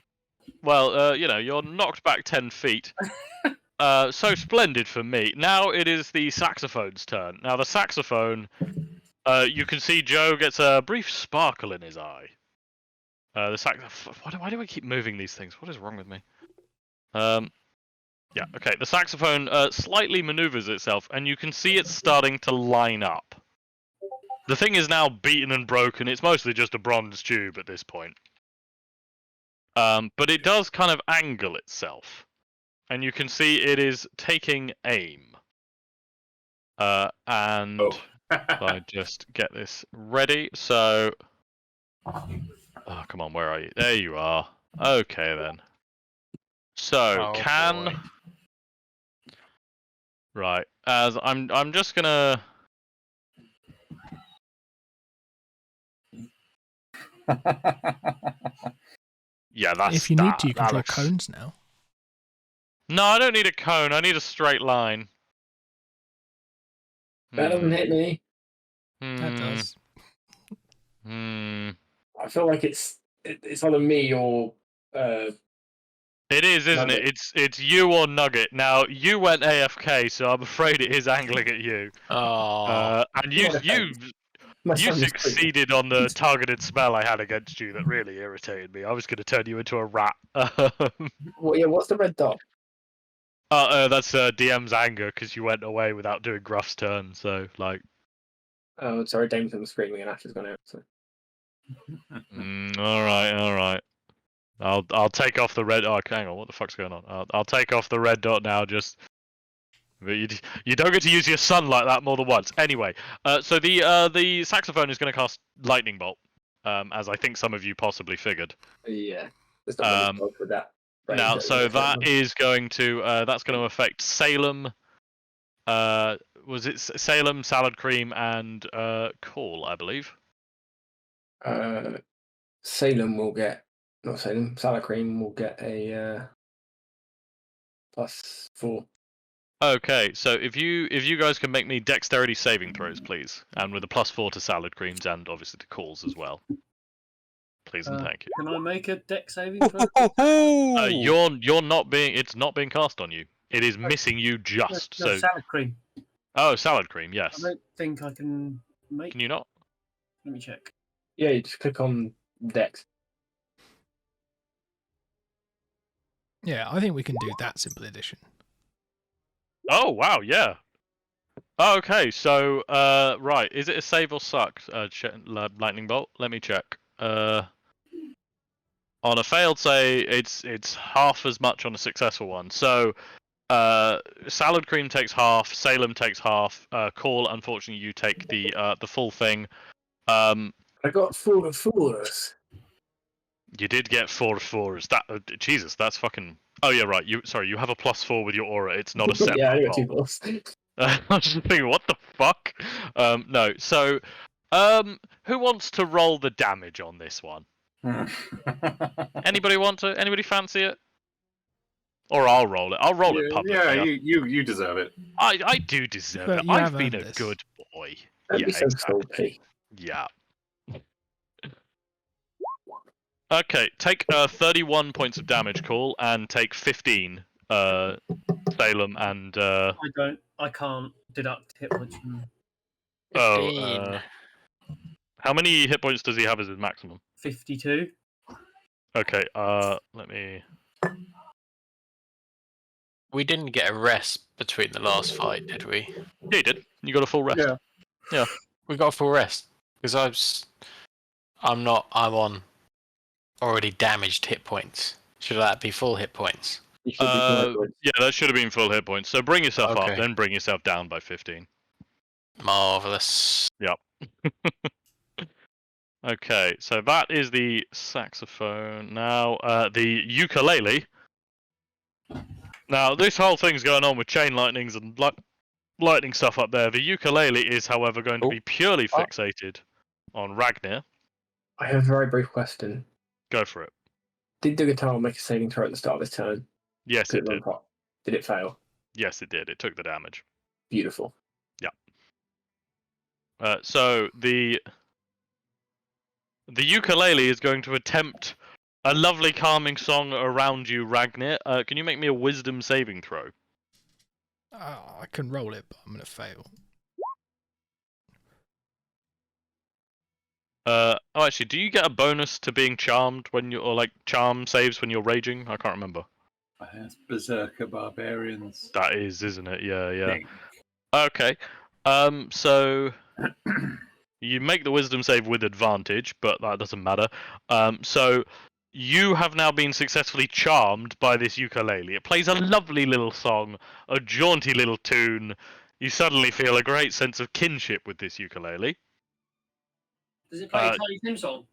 Well, you're knocked back 10 feet. So splendid for me. Now it is the saxophone's turn. Now the saxophone, you can see Joe gets a brief sparkle in his eye. Why do I keep moving these things? What is wrong with me? Yeah, okay. The saxophone slightly maneuvers itself, and you can see it's starting to line up. The thing is now beaten and broken. It's mostly just a bronze tube at this point. But it does kind of angle itself. And you can see it is taking aim. And if I just get this ready. So... Oh, come on, where are you? There you are. Okay, then. So, boy. Right, as I'm just gonna... Yeah, that's... If you need to, you can draw cones now. No, I don't need a cone. I need a straight line. That doesn't hit me. That does. I feel like it's either me or. It is, isn't Nugget. it? It's you or Nugget. Now you went AFK, so I'm afraid it is angling at you. Oh. And you My son is succeeded on the targeted spell I had against you that really irritated me. I was going to turn you into a rat. Well, yeah, what's the red dot? That's DM's anger because you went away without doing Gruff's turn. So like. Oh, sorry, Jameson was screaming and Ash has gone out. So. All right. I'll take off the red. Oh, hang on. What the fuck's going on? I'll take off the red dot now. Just. But you don't get to use your sun like that more than once. Anyway, so the saxophone is going to cast lightning bolt, as I think some of you possibly figured. Yeah. There's not really with that. Now, so that is going to affect Salem. Was it Salem, Salad Cream, and Call, I believe. Salem will get Salad Cream will get a +4. Okay, so if you guys can make me dexterity saving throws, please, and with a +4 to Salad Creams and obviously to Calls as well. Please and thank you. Can I make a dex saving throw? You're not being. It's not being cast on you. It is missing you just. No, so. Salad Cream. Oh, Salad Cream. Yes. I don't think I can make. Can you not? Let me check. Yeah, you just click on Dex. Yeah, I think we can do that simple addition. Oh wow, yeah. Oh, okay, so right, is it a save or suck? Lightning bolt. Let me check. On a failed save, it's half as much on a successful one. So, Salad Cream takes half, Salem takes half. Call, unfortunately, you take the full thing. I got 4 of 4s. You did get 4 of 4s. That Jesus, that's fucking. Oh yeah, right. You have a +4 with your aura. It's not a separate. Yeah, I got 2 roll. 4s. I was just thinking, what the fuck? No. So, who wants to roll the damage on this one? Anybody want to? Anybody fancy it? Or I'll roll it. I'll roll it publicly. Yeah, you deserve it. I do deserve But it. you I've have been a earned this. good boy. Don't Yeah, be so exactly. salty. Yeah. Okay, take 31 points of damage, Call, and take 15, Salem, and... I can't deduct hit points from... 15. How many hit points does he have as his maximum? 52. Okay, let me... We didn't get a rest between the last fight, did we? Yeah, you did. You got a full rest. Yeah. We got a full rest. Because I'm on already damaged hit points. Should that be full hit points? You should be forward. Yeah, that should have been full hit points. So bring yourself up, Okay. then bring yourself down by 15. Marvelous. Okay, so that is the saxophone. Now, the ukulele. Now, this whole thing's going on with chain lightnings and lightning stuff up there. The ukulele is, however, going to be purely fixated on Ragnar. I have a very brief question. Go for it. Did the guitar make a saving throw at the start of this turn? Yes, it did. Did it fail? Yes, it did. It took the damage. Beautiful. So the ukulele is going to attempt a lovely calming song around you, Ragnir. Can you make me a wisdom saving throw? I can roll it, but I'm gonna fail. Actually, do you get a bonus to being charmed when you're, or like charm saves when you're raging? I can't remember. It's Berserker Barbarians. That is, isn't it? Yeah, yeah. Thing. Okay. So you make the wisdom save with advantage, but that doesn't matter. So you have now been successfully charmed by this ukulele. It plays a lovely little song, a jaunty little tune. You suddenly feel a great sense of kinship with this ukulele. Does it play a Tiny Tim song?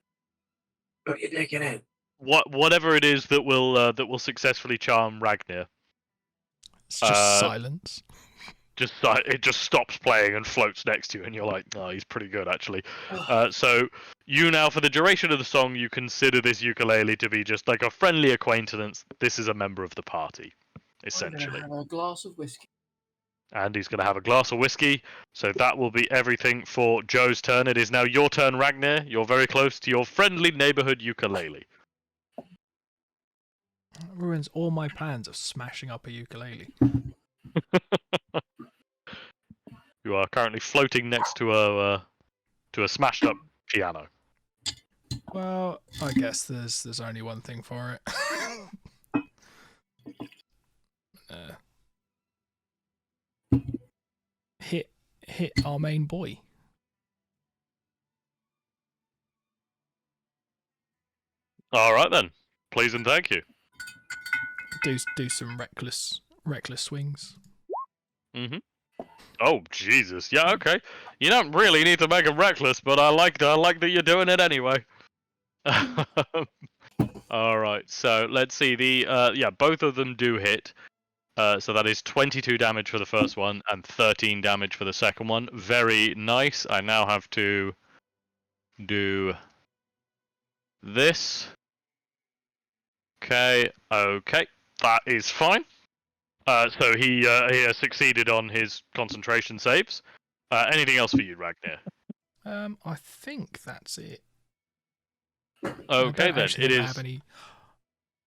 Put your dick in it. Whatever it is that will successfully charm Ragnir. It's just silence. It just stops playing and floats next to you, and you're like, oh, he's pretty good actually. So you now, for the duration of the song, you consider this ukulele to be just like a friendly acquaintance. This is a member of the party, essentially. I'm gonna have a glass of whiskey. And he's going to have a glass of whiskey. So that will be everything for Joe's turn. It is now your turn, Ragnir. You're very close to your friendly neighborhood ukulele. That ruins all my plans of smashing up a ukulele. You are currently floating next to a smashed up piano. Well, I guess there's only one thing for it. Hit our main boy. All right then. Please and thank you. Do some reckless swings. Mhm. Oh Jesus. Yeah. Okay. You don't really need to make them reckless, but I like that you're doing it anyway. All right. So let's see. Both of them do hit. So that is 22 damage for the first one and 13 damage for the second one. Very nice. I now have to do this. Okay. That is fine. So he has succeeded on his concentration saves. Anything else for you, Ragnir? I think that's it. Okay, then it is. Have any...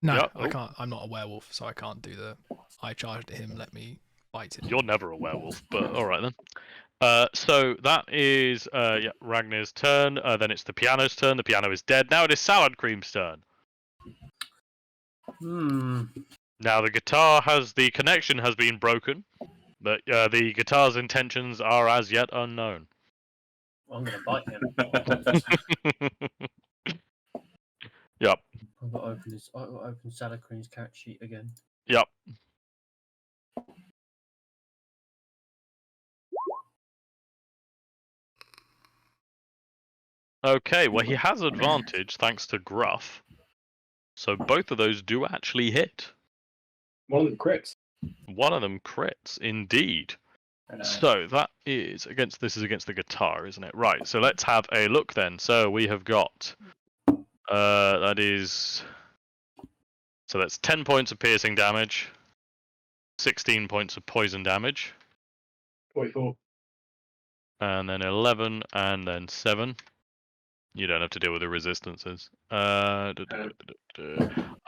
No, Yep. I can't. I'm not a werewolf, so I can't do the. I charged at him. Let me fight him. You're never a werewolf, but all right then. So that is Ragnir's turn. Then it's the piano's turn. The piano is dead. Now it is Salad Cream's turn. Now the connection has been broken, but the guitar's intentions are as yet unknown. I'm gonna bite him. Yep. I've got to open this. I've got to open Salad Cream's character sheet again. Yep. Okay, well he has advantage thanks to Gruff. So both of those do actually hit. One of them crits. One of them crits, indeed. So that is against the guitar, isn't it? Right, so let's have a look then. So we have got that's 10 points of piercing damage, 16 points of poison damage. 44. And then 11, and then 7. You don't have to deal with the resistances.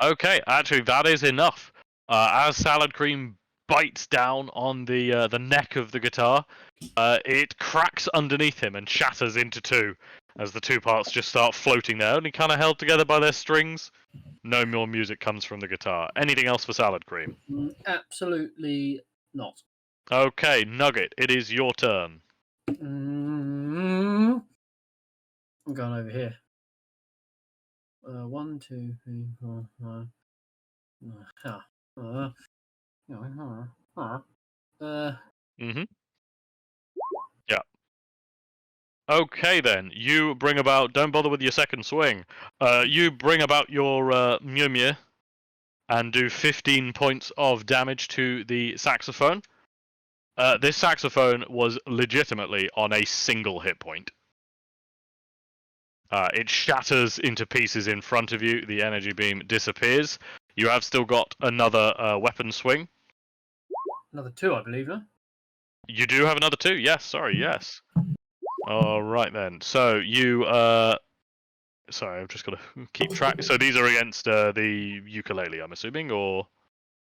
Okay, actually that is enough. As Salad Cream bites down on the neck of the guitar, it cracks underneath him and shatters into two as the two parts just start floating there, only kind of held together by their strings. No more music comes from the guitar. Anything else for Salad Cream? Absolutely not. Okay, Nugget, it is your turn. I'm going over here. 1, 2, 3, 4, 5. Yeah. Okay then, you bring about. Don't bother with your second swing. You bring about your Mjolnir and do 15 points of damage to the saxophone. This saxophone was legitimately on a single hit point. It shatters into pieces in front of you. The energy beam disappears. You have still got another weapon swing. Another 2, I believe, huh? You do have another 2. Yes, sorry, yes. All right then. So you Sorry, I've just got to keep track. So these are against the ukulele, I'm assuming, or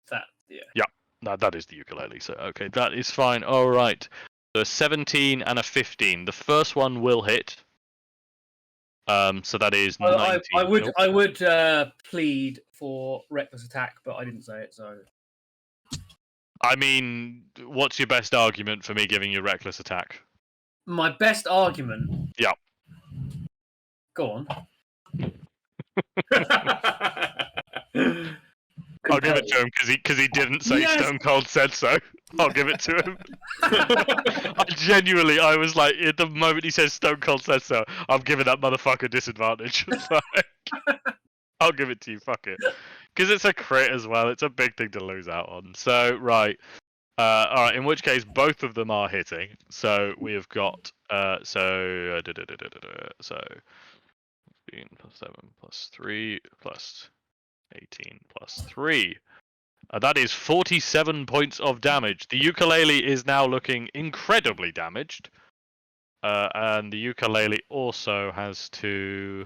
That, yeah. no, that is the ukulele. So okay, that is fine. All right. So a 17 and a 15. The first one will hit. So that is 19. I would plead for reckless attack, but I didn't say it, so. I mean, what's your best argument for me giving you reckless attack? My best argument. Yeah. Go on. I'll give it to him because he didn't say Yes! Stone Cold said so. I'll give it to him. I was like, at the moment he says Stone Cold said so, I'm giving that motherfucker disadvantage. I'll give it to you. Fuck it, because it's a crit as well. It's a big thing to lose out on. So right, all right. In which case, both of them are hitting. So we have got so 15 plus 7 plus 3 plus 18 plus 3. That is 47 points of damage. The ukulele is now looking incredibly damaged. And the ukulele also has to...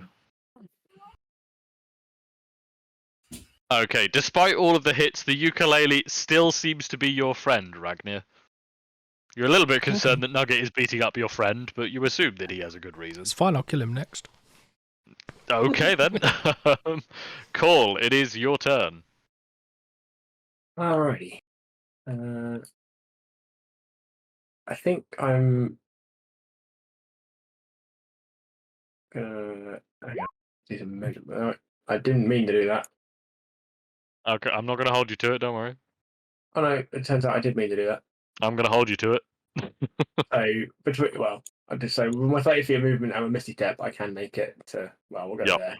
Okay, despite all of the hits, the ukulele still seems to be your friend, Ragnar. You're a little bit concerned that Nugget is beating up your friend, but you assume that he has a good reason. It's fine, I'll kill him next. Okay then. Call, it is your turn. Alrighty. I think I'm gonna do some measurement. I didn't mean to do that. Okay, I'm not going to hold you to it, don't worry. Oh no, it turns out I did mean to do that. I'm going to hold you to it. I just say with my 30 feet of movement and a misty step, I can make it to. Well, we'll go Yep. there.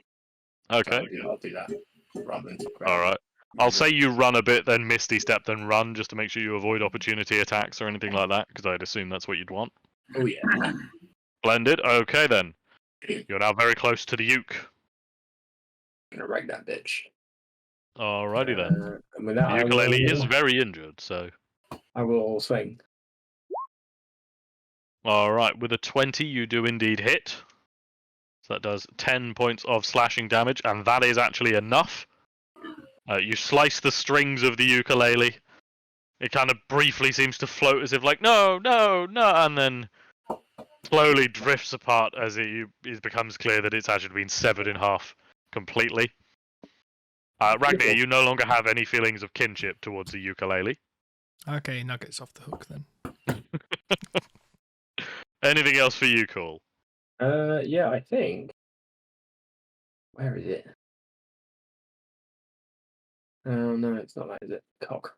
Okay. So I'll do that rather than talk about All it. right. I'll say you run a bit, then Misty Step, then run, just to make sure you avoid opportunity attacks or anything like that, because I'd assume that's what you'd want. Oh yeah. Splendid. Okay then. You're now very close to the uke. I'm gonna wreck that bitch. Alrighty then. And with that, The ukulele is very injured, so. I will swing. Alright, with a 20, you do indeed hit. So that does 10 points of slashing damage, and that is actually enough. You slice the strings of the ukulele. It kind of briefly seems to float as if like, no, no, no, and then slowly drifts apart as it becomes clear that it's actually been severed in half completely. Ragnar, you no longer have any feelings of kinship towards the ukulele. Okay, Nugget's off the hook then. Anything else for you, Cole? Yeah, I think. Where is it? Oh no, it's not that, is it? Cock.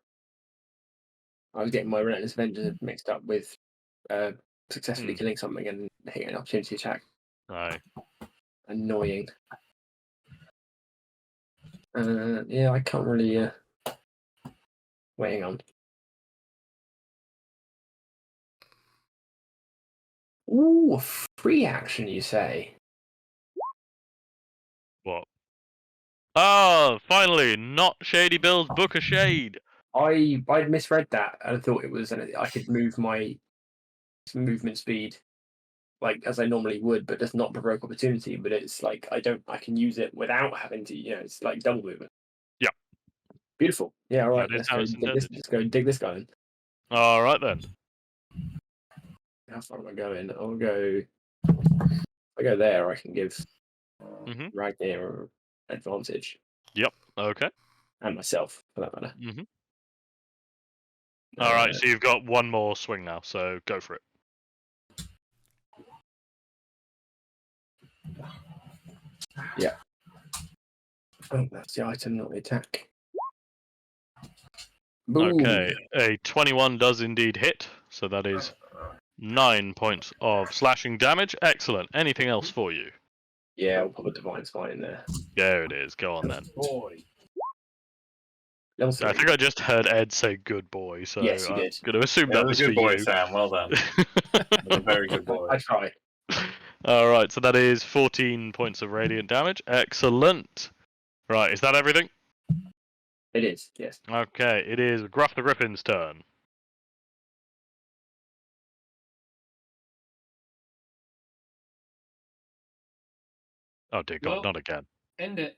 I was getting my Relentless Avenger mixed up with successfully killing something and hitting an opportunity attack. Right. Annoying. Yeah, I can't really. Waiting on. Ooh, free action, you say? What? Oh, finally, not Shady Bill's Book of Shade. I'd misread that and I thought it was I could move my movement speed like as I normally would, but does not provoke opportunity. But it's like I can use it without having to. It's like double movement. Yeah. Beautiful. Yeah. All right. That is Let's how go. it's intended. Let's go dig this guy. Then. All right then. How far am I going? I'll go. If I go there, I can give Ragnar advantage. Yep. Okay. And myself, for that matter. All right. So you've got one more swing now. So go for it. Yeah. Oh, that's the item, not the attack. Boom. Okay. A 21 does indeed hit. So that is 9 points of slashing damage. Excellent. Anything else for you? Yeah, I'll put a Divine Spine in there. There it is. Go on then. Boy. I think I just heard Ed say "good boy," so yes, you I'm did. going to assume that was a good for boy, you. Sam. Well done. A very good boy. I tried. All right, so that is 14 points of radiant damage. Excellent. Right, is that everything? It is. Yes. Okay, it is Gruff the Griffin's turn. Oh dear God, Nope. not again. End it.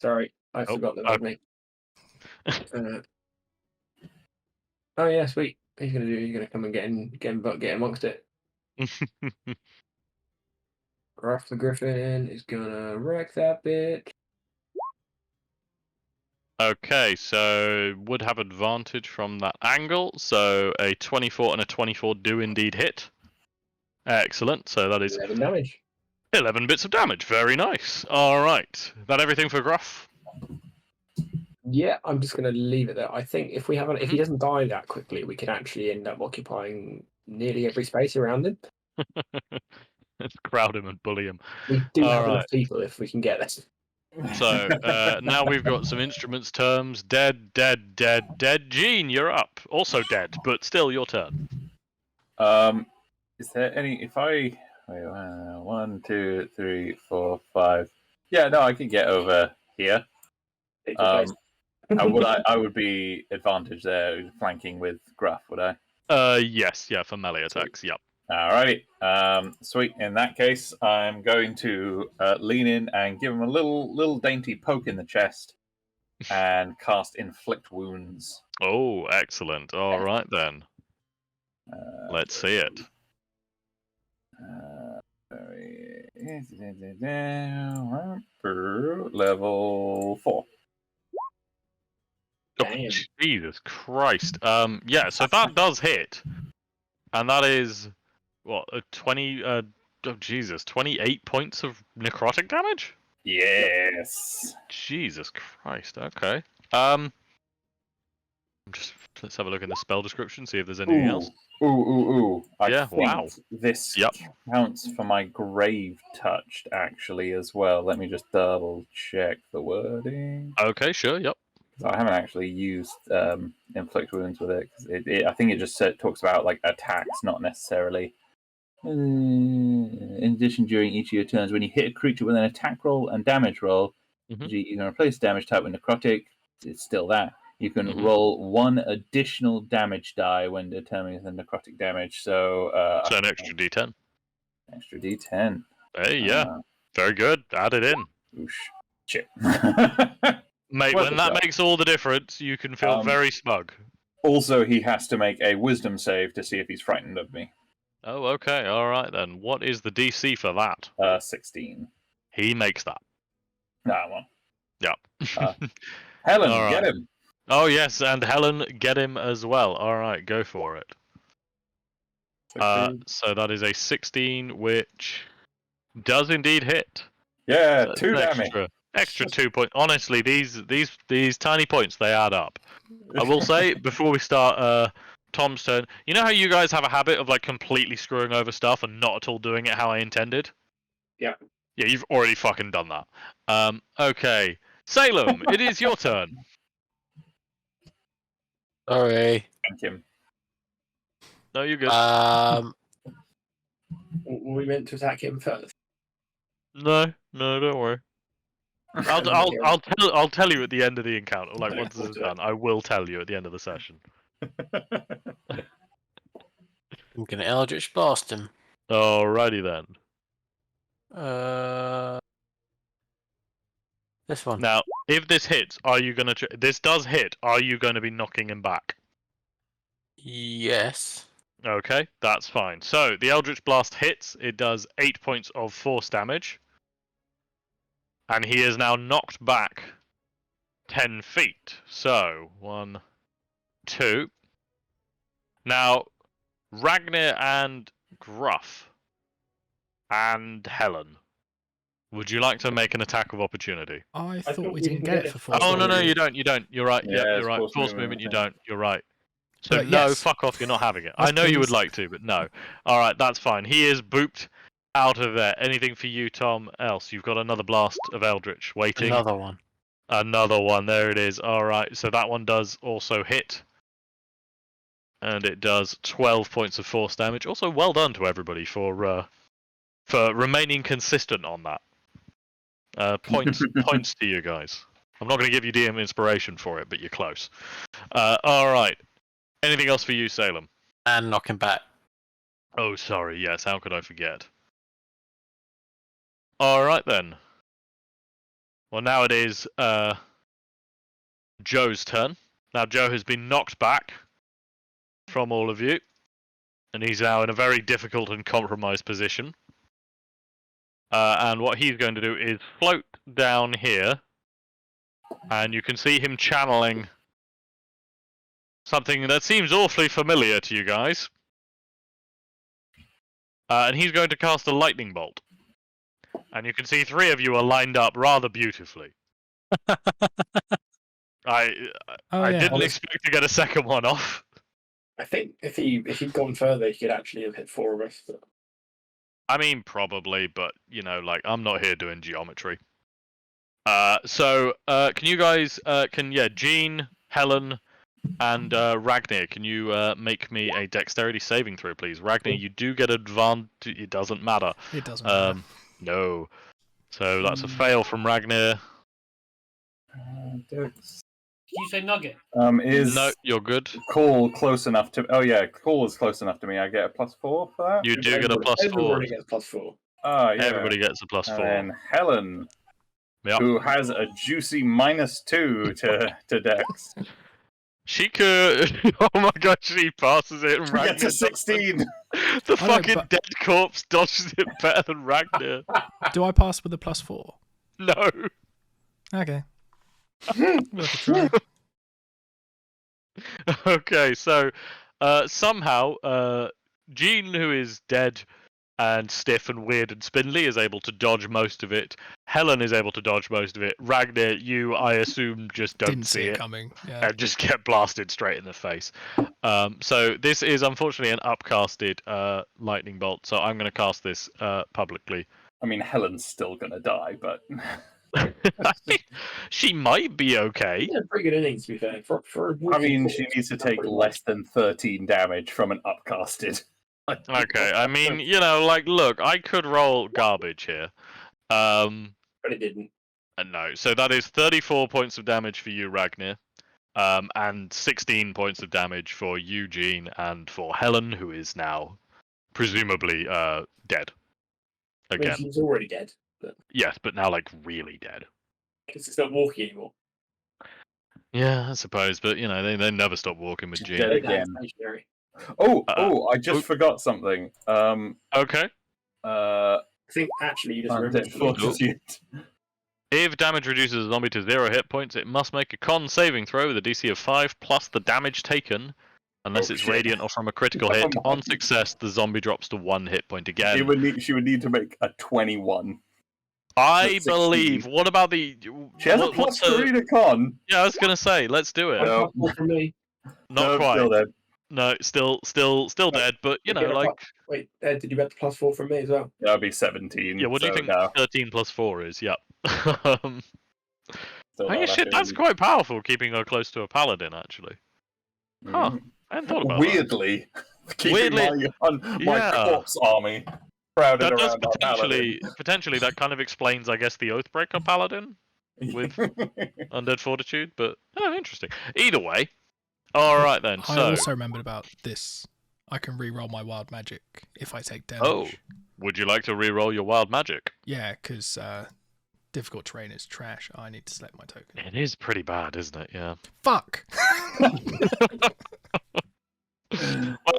Sorry, I forgot that was me. Oh yeah, sweet. He's gonna come and get amongst it. Gruff the Griffin is gonna wreck that bit. Okay, so would have advantage from that angle. So a 24 and a 24 do indeed hit. Excellent. So that is 11 damage. 11 bits of damage. Very nice. All right. That everything for Gruff? Yeah, I'm just gonna leave it there. I think if we haven't, if he Mhm. doesn't die that quickly, we could actually end up occupying nearly every space around him. Let's crowd him and bully him. We do All have right. enough people if we can get this. So now we've got some instruments terms. Dead, dead, dead, dead. Gene, you're up. Also dead, but still your turn. Is there any? If I wait, 1, 2, 3, 4, 5. Yeah, no, I could get over here. Take your place. I would be advantage there, flanking with Gruff, would I? Yes, yeah, for melee attacks. Yep. Alrighty. Sweet. In that case, I'm going to lean in and give him a little dainty poke in the chest, and cast Inflict Wounds. Oh, excellent. All right then. Let's see it. Level 4. Oh, Damn. Jesus Christ. Yeah, so that does hit. And that is what, 20 oh Jesus, 28 points of necrotic damage? Yes. Jesus Christ. Okay. Let's have a look in the spell description, see if there's anything else. Ooh. I Yeah, think wow. this Yep. counts for my grave touched actually as well. Let me just double check the wording. Okay, sure, yep. I haven't actually used inflict wounds with it. 'Cause I think it just talks about like attacks, not necessarily. In addition, during each of your turns, when you hit a creature with an attack roll and damage roll, Mhm. you can replace damage type with necrotic. It's still that. You can Mhm. roll 1 additional damage die when determining the necrotic damage. So So an extra d10. extra d10. Hey, yeah. Very good. Add it in. Oosh. Shit. Mate, Worth when a that shot. makes all the difference, you can feel very smug. Also, he has to make a wisdom save to see if he's frightened of me. Oh, okay. All right, then. What is the DC for that? 16. He makes that. That one. Yep. Helen, All get right. him. Oh, yes, and Helen, get him as well. All right, go for it. 16. So that is a 16, which does indeed hit. Yeah, So it's 2 an damage. extra 2 points. Honestly, these tiny points, they add up. I will say before we start Tom's turn, you know how you guys have a habit of like completely screwing over stuff and not at all doing it how I intended? Yeah. Yeah, you've already fucking done that. Okay. Salem, it is your turn. Sorry. Thank him. No, you're good. Were we meant to attack him first? No, don't worry. I'll tell you at the end of the encounter. Like Okay, once this we'll is do it. done, I will tell you at the end of the session. I'm gonna Eldritch Blast him. Alrighty then. This one. Now, if this hits, are you gonna? This does hit. Are you going to be knocking him back? Yes. Okay, that's fine. So the Eldritch Blast hits. It does 8 points of force damage, and he is now knocked back 10 feet. So 1, 2. Now, Ragnar and Gruff and Helen, would you like to make an attack of opportunity? I thought thought we we didn't didn't get get it it. for force. Oh no, movement. you don't. You don't. You're right. Yeah, Yep, it's you're right. force Force movement, movement. You I don't. You're right. So But no, yes. fuck off. You're not having it. Yes, I know you would please. like to, but no. All right, that's fine. He is booped out of there. Anything for you, Tom? Else? You've got another blast of Eldritch waiting. Another one. Another one. There it is. All right. So that one does also hit, and it does 12 points of force damage. Also, well done to everybody for remaining consistent on that. Points to you guys. I'm not going to give you DM inspiration for it, but you're close. All right. Anything else for you, Salem? And knock him back. Oh, sorry. Yes. How could I forget? Alright then. Well, now it is Joe's turn. Now Joe has been knocked back from all of you, and he's now in a very difficult and compromised position. And what he's going to do is float down here, and you can see him channeling something that seems awfully familiar to you guys. And he's going to cast a lightning bolt. And you can see 3 of you are lined up rather beautifully. I didn't expect to get a second one off. I think if he'd gone further, he could actually have hit 4 of us. But... I mean, probably, but, you know, like, I'm not here doing geometry. So, can you guys, Jean, Helen, and Ragnar, can you make me a dexterity saving throw, please? Ragnar, you do get advantage. It doesn't matter. It doesn't matter. No. So that's a fail from Ragnar. Did you say nugget? Is No, you're good. Call close enough to? Oh yeah, Call is close enough to me. I get a +4 for that. You do get a +4. Everybody gets +4. Oh yeah. Everybody gets a +4. And Helen, Yep. who has a juicy -2 to Dex. She could. Oh my god, she passes it. And We get to Ragnar 16. The I know, fucking but- dead corpse dodges it better than Ragnar. Do I pass with a +4? No. Okay. Worth a try. Okay, so somehow Jean, who is dead and stiff and weird and spindly, is able to dodge most of it. Helen is able to dodge most of it. Ragnar, you, I assume, just don't Didn't see it coming. Yeah. and just get blasted straight in the face. So this is unfortunately an upcasted lightning bolt, so I'm going to cast this publicly. I mean, Helen's still gonna die, but She might be okay. Yeah, pretty good innings to be fair. For I mean, she needs to take less than 13 damage from an upcasted. Okay, I mean, you know, like, look, I could roll garbage here. But it didn't. No, so that is 34 points of damage for you, Ragnar, and 16 points of damage for Eugene and for Helen, who is now presumably dead. I mean, Again, she's already dead. But yes, but now like really dead. because it's not walking anymore. Yeah, I suppose, but you know, they never stop walking with She's Jean. dead again. Stationary. I just forgot something. Okay. I think actually you just remembered. Fortitude. If damage reduces a zombie to 0 hit points, it must make a con saving throw with a DC of 5 plus the damage taken, unless it's shit. radiant or from a critical hit. On success, the zombie drops to 1 hit point again. She would need to make a 21. I That's believe. 16. What about the? She has a what's +3 to con. Yeah, I was gonna say, let's do it. No. From me. Not No, quite. Still dead. No, still dead. But you know, Okay, like, Wait, Ed, did you get the +4 from me as well? That'd be 17. yeah. What do you so think? no, 13 plus 4 is. Yep. still Oh not yeah, shit, that's happy. quite powerful. Keeping her close to a paladin, actually. Huh. Mhm. I hadn't thought about that. Weirdly, keeping Weirdly- my yeah. corpse army crowded That does around our paladin. potentially that kind of explains, I guess, the Oathbreaker paladin with undead fortitude. But interesting. Either way. All right then. I So, also remembered about this. I can re-roll my wild magic if I take damage. Oh. would you like to re-roll your wild magic? Yeah, because difficult terrain is trash. I need to select my token. It is pretty bad, isn't it? Yeah. Fuck!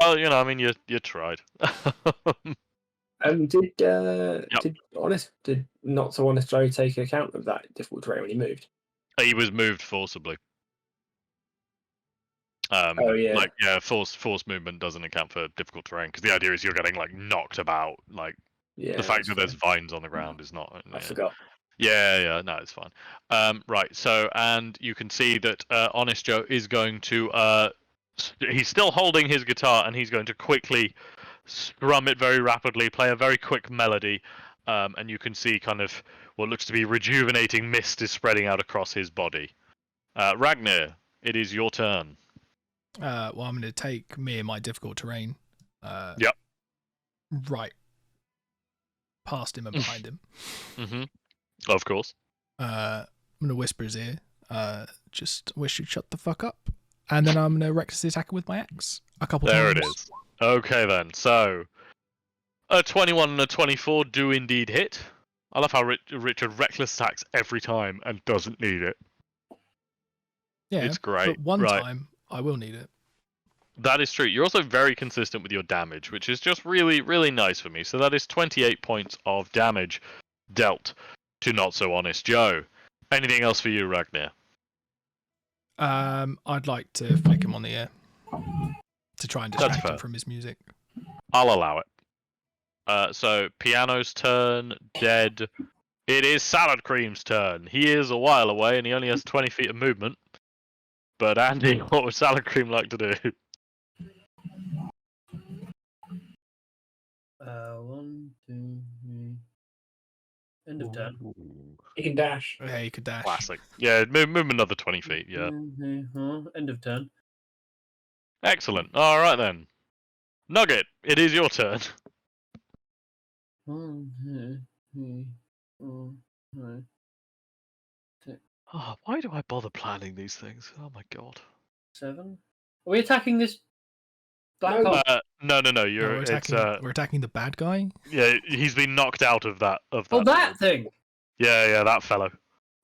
Well, you know, I mean, you tried. Did not so honest Joe take account of that difficult terrain when he moved? He was moved forcibly. Oh, yeah. Like force movement doesn't account for difficult terrain because the idea is you're getting like knocked about. Like Yeah. the fact that's that there's fair. vines on the ground is not. I forgot. Yeah, no, it's fine. Right, so and you can see that Honest Joe is going to he's still holding his guitar and he's going to quickly strum it very rapidly, play a very quick melody, and you can see kind of what looks to be rejuvenating mist is spreading out across his body. Ragnar, it is your turn. Well, I'm going to take me and my difficult terrain. Yep. Right. Past him and behind him. Mm-hmm. Of course. I'm going to whisper his ear. Just wish you'd shut the fuck up. And then I'm going to recklessly attack him with my axe. A couple There times. it is. Okay then. So a 21 and a 24 do indeed hit. I love how Richard reckless attacks every time and doesn't need it. Yeah, It's great. but one Right. time I will need it. That is true. You're also very consistent with your damage, which is just really, really nice for me. So that is 28 points of damage dealt to Not So Honest Joe. Anything else for you, Ragnar? I'd like to flick him on the ear to try and That's distract him fair. from his music. I'll allow it. So Piano's turn, dead. It is Salad Cream's turn. He is a while away and he only has 20 feet of movement. But Andy, what would Salad Cream like to do? 1, 2, 3. End of turn. You can dash. Yeah, you could dash. Classic. Yeah, move another 20 feet, yeah. End of turn. Excellent. Alright then. Nugget, it is your turn. 1, 2, 3, 4, 5. Oh, why do I bother planning these things? Oh my god. 7. Are we attacking this black No. hole? No. No, You're we're attacking the bad guy. yeah. He's been knocked out of that. Oh, that thing! Yeah, that fellow.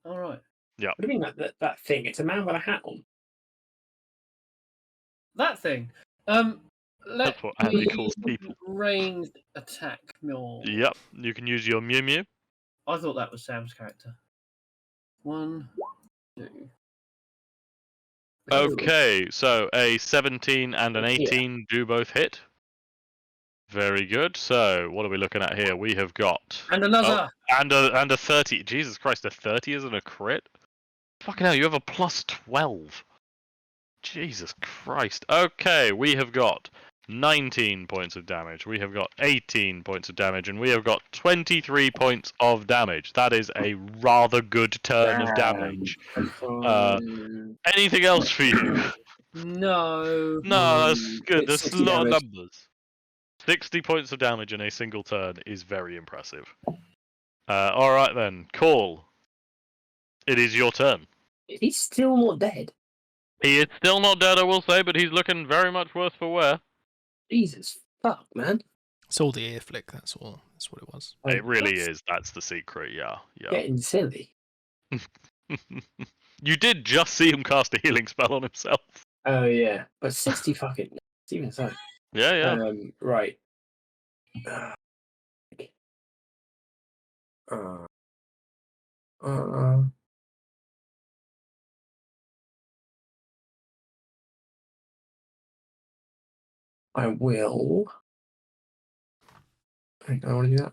Alright. What do you mean that thing? It's a man with a hat on. That thing. Let That's what Andy me calls people. ranged attack more. Yep. You can use your Mew Mew. I thought that was Sam's character. 1, 2. Okay, so a 17 and an 18 do both hit. Very good. So what are we looking at here? We have got And another! and a 30. Jesus Christ, a 30 isn't a crit? Fucking hell, you have a plus 12. Jesus Christ. Okay, we have got 19 points of damage. We have got 18 points of damage, and we have got 23 points of damage. That is a rather good turn of damage. Anything else for you? No. No, that's good. That's a 60 lot of damage. numbers. 60 points of damage in a single turn is very impressive. Alright then, Call. It is your turn. He's still not dead. He is still not dead, I will say, but he's looking very much worse for wear. Jesus fuck, man. It's all the ear flick. That's all. That's what it was. It really That's is. That's the secret, yeah. Getting silly. You did just see him cast a healing spell on himself. Oh yeah, but 60 fucking. Even so. Yeah. Right. I will. I want to do that.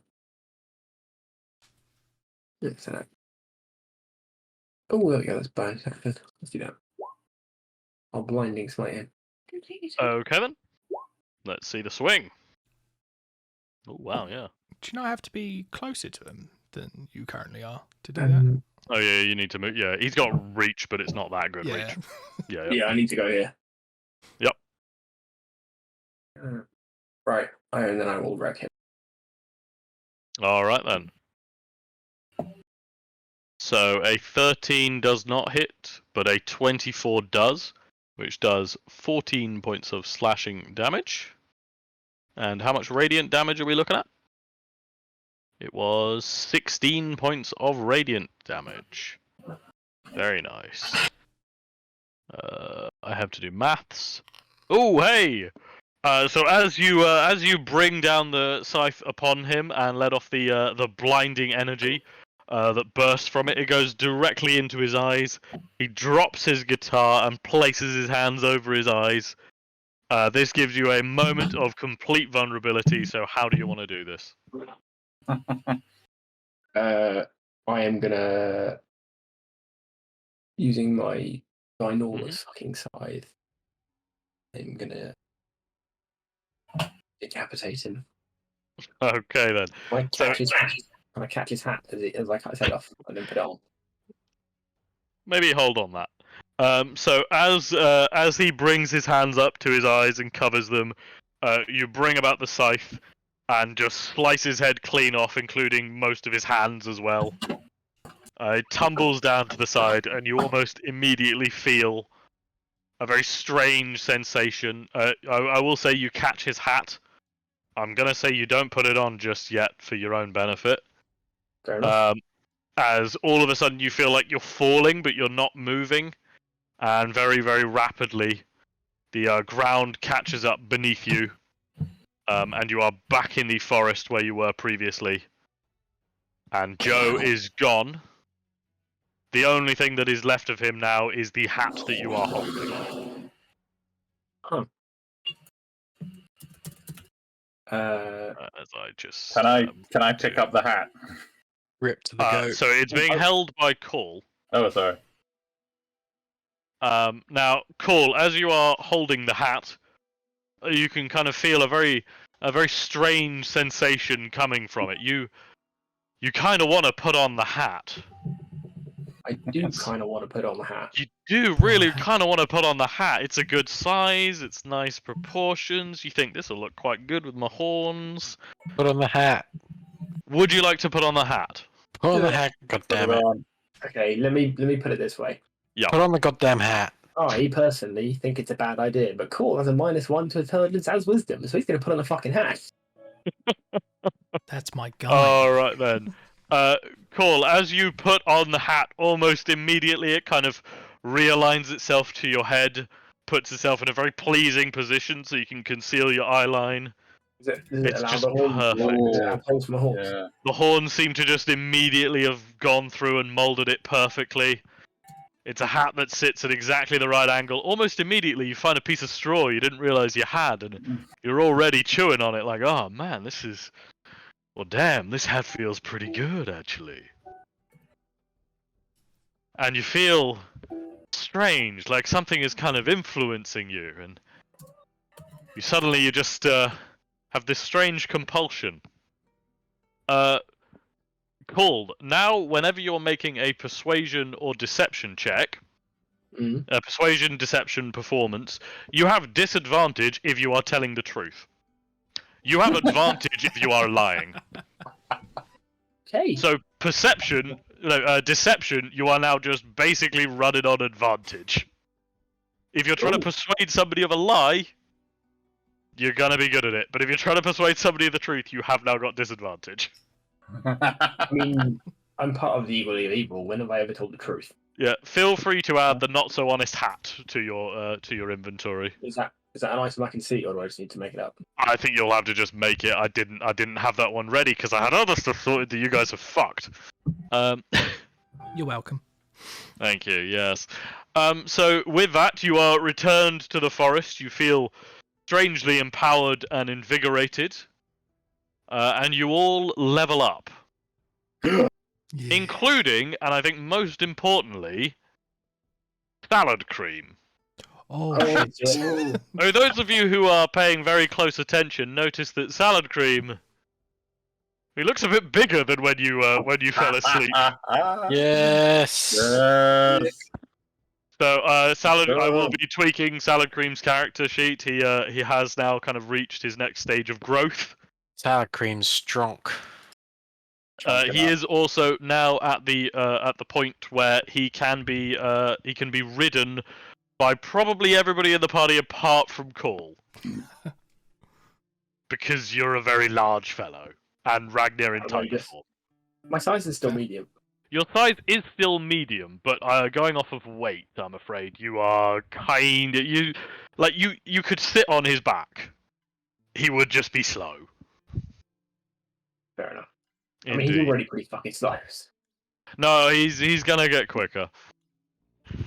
Let's do that. Oh, there we go. That's bad. Let's do that. I'll blinding smite him. Okay then. Let's see the swing. Oh wow, yeah. Do you not have to be closer to him than you currently are to do that? Oh yeah, you need to move. Yeah, he's got reach, but it's not that good Yeah. reach. Yeah. Yeah, I need to go here. Yep. Right. And then I will wreck him. All right then. So a 13 does not hit, but a 24 does, which does 14 points of slashing damage. And how much radiant damage are we looking at? It was 16 points of radiant damage. Very nice. I have to do maths. Oh, hey! So as you bring down the scythe upon him and let off the blinding energy that bursts from it, it goes directly into his eyes. He drops his guitar and places his hands over his eyes. This gives you a moment of complete vulnerability. So how do you want to do this? I am gonna using my ginormous fucking scythe. I'm gonna decapitate him. Okay then. I catch his hat. Can I catch his hat as I cut his head off and then put it on? Maybe hold on that. So as he brings his hands up to his eyes and covers them, you bring about the scythe and just slice his head clean off, including most of his hands as well. It tumbles down to the side, and you almost immediately feel a very strange sensation. I will say you catch his hat. I'm gonna say you don't put it on just yet for your own benefit. Fair enough. As all of a sudden you feel like you're falling, but you're not moving, and very, very rapidly the ground catches up beneath you, and you are back in the forest where you were previously. And Joe is gone. The only thing that is left of him now is the hat that you are holding. As I just Can I pick up the hat? Rip to the goat. so it's being held by Call. Oh, sorry. Now, Call, as you are holding the hat, you can kind of feel a very strange sensation coming from it. You kind of want to put on the hat. I do kind of want to put on the hat. You do really kind of want to put on the hat. It's a good size. It's nice proportions. You think this will look quite good with my horns. Put on the hat. Would you like to put on the hat? Put on the hat. God damn it. Okay, let me put it this way. Put on the goddamn hat. I personally think it's a bad idea, but Cool has a -1 to intelligence as wisdom, so he's going to put on a fucking hat. That's my guy. All right then. Call, as you put on the hat, almost immediately it kind of realigns itself to your head, puts itself in a very pleasing position so you can conceal your eye line. Does it It's allow just the horns? perfect. Does it have holes for my horns? Yeah. The horns seem to just immediately have gone through and molded it perfectly. It's a hat that sits at exactly the right angle. Almost immediately you find a piece of straw you didn't realize you had, and you're already chewing on it like, oh man, this is... Well, damn, this hat feels pretty good, actually. And you feel strange, like something is kind of influencing you, and you just have this strange compulsion. Called. Now, whenever you're making a persuasion or deception check, a persuasion, deception, performance, you have disadvantage if you are telling the truth. You have advantage if you are lying. Okay. So deception, you are now just basically running on advantage. If you're trying to persuade somebody of a lie, you're gonna be good at it. But if you're trying to persuade somebody of the truth, you have now got disadvantage. I mean, I'm part of the evil of evil. When have I ever told the truth? Yeah, feel free to add the not so honest hat to your inventory. Is that an item I can see, or do I just need to make it up? I think you'll have to just make it. I didn't have that one ready because I had other stuff sorted that you guys have fucked. You're welcome. Thank you. Yes. So with that, you are returned to the forest. You feel strangely empowered and invigorated, and you all level up, including, and I think most importantly, salad cream. Oh, shit. Oh, those of you who are paying very close attention notice that salad cream, he looks a bit bigger than when you fell asleep. Yes. Yes. So salad, I will be tweaking Salad Cream's character sheet. He has now kind of reached his next stage of growth. Sour cream's strong. He is also now at the point where he can be ridden by probably everybody in the party apart from Call. Because you're a very large fellow, and Ragnar in tiny form. My size is still medium. Your size is still medium, but going off of weight, I'm afraid you are you could sit on his back. He would just be slow. Fair enough. Indeed. I mean, he's already pretty fucking slow. No, he's gonna get quicker.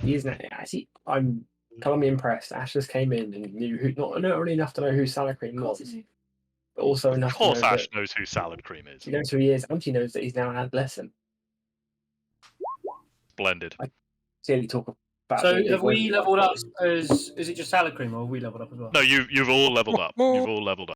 He isn't. Actually, I'm totally impressed. Ash just came in and knew who, not only enough to know who Salad Cream was, but also enough Of course, to know Ash that knows who Salad Cream is. she knows who he is, and she knows that he's now an adolescent. Splendid. Clearly talk about. So it. have we leveled up? Is it just salad cream, or have we leveled up as well? No, you've all leveled up. You've all leveled up.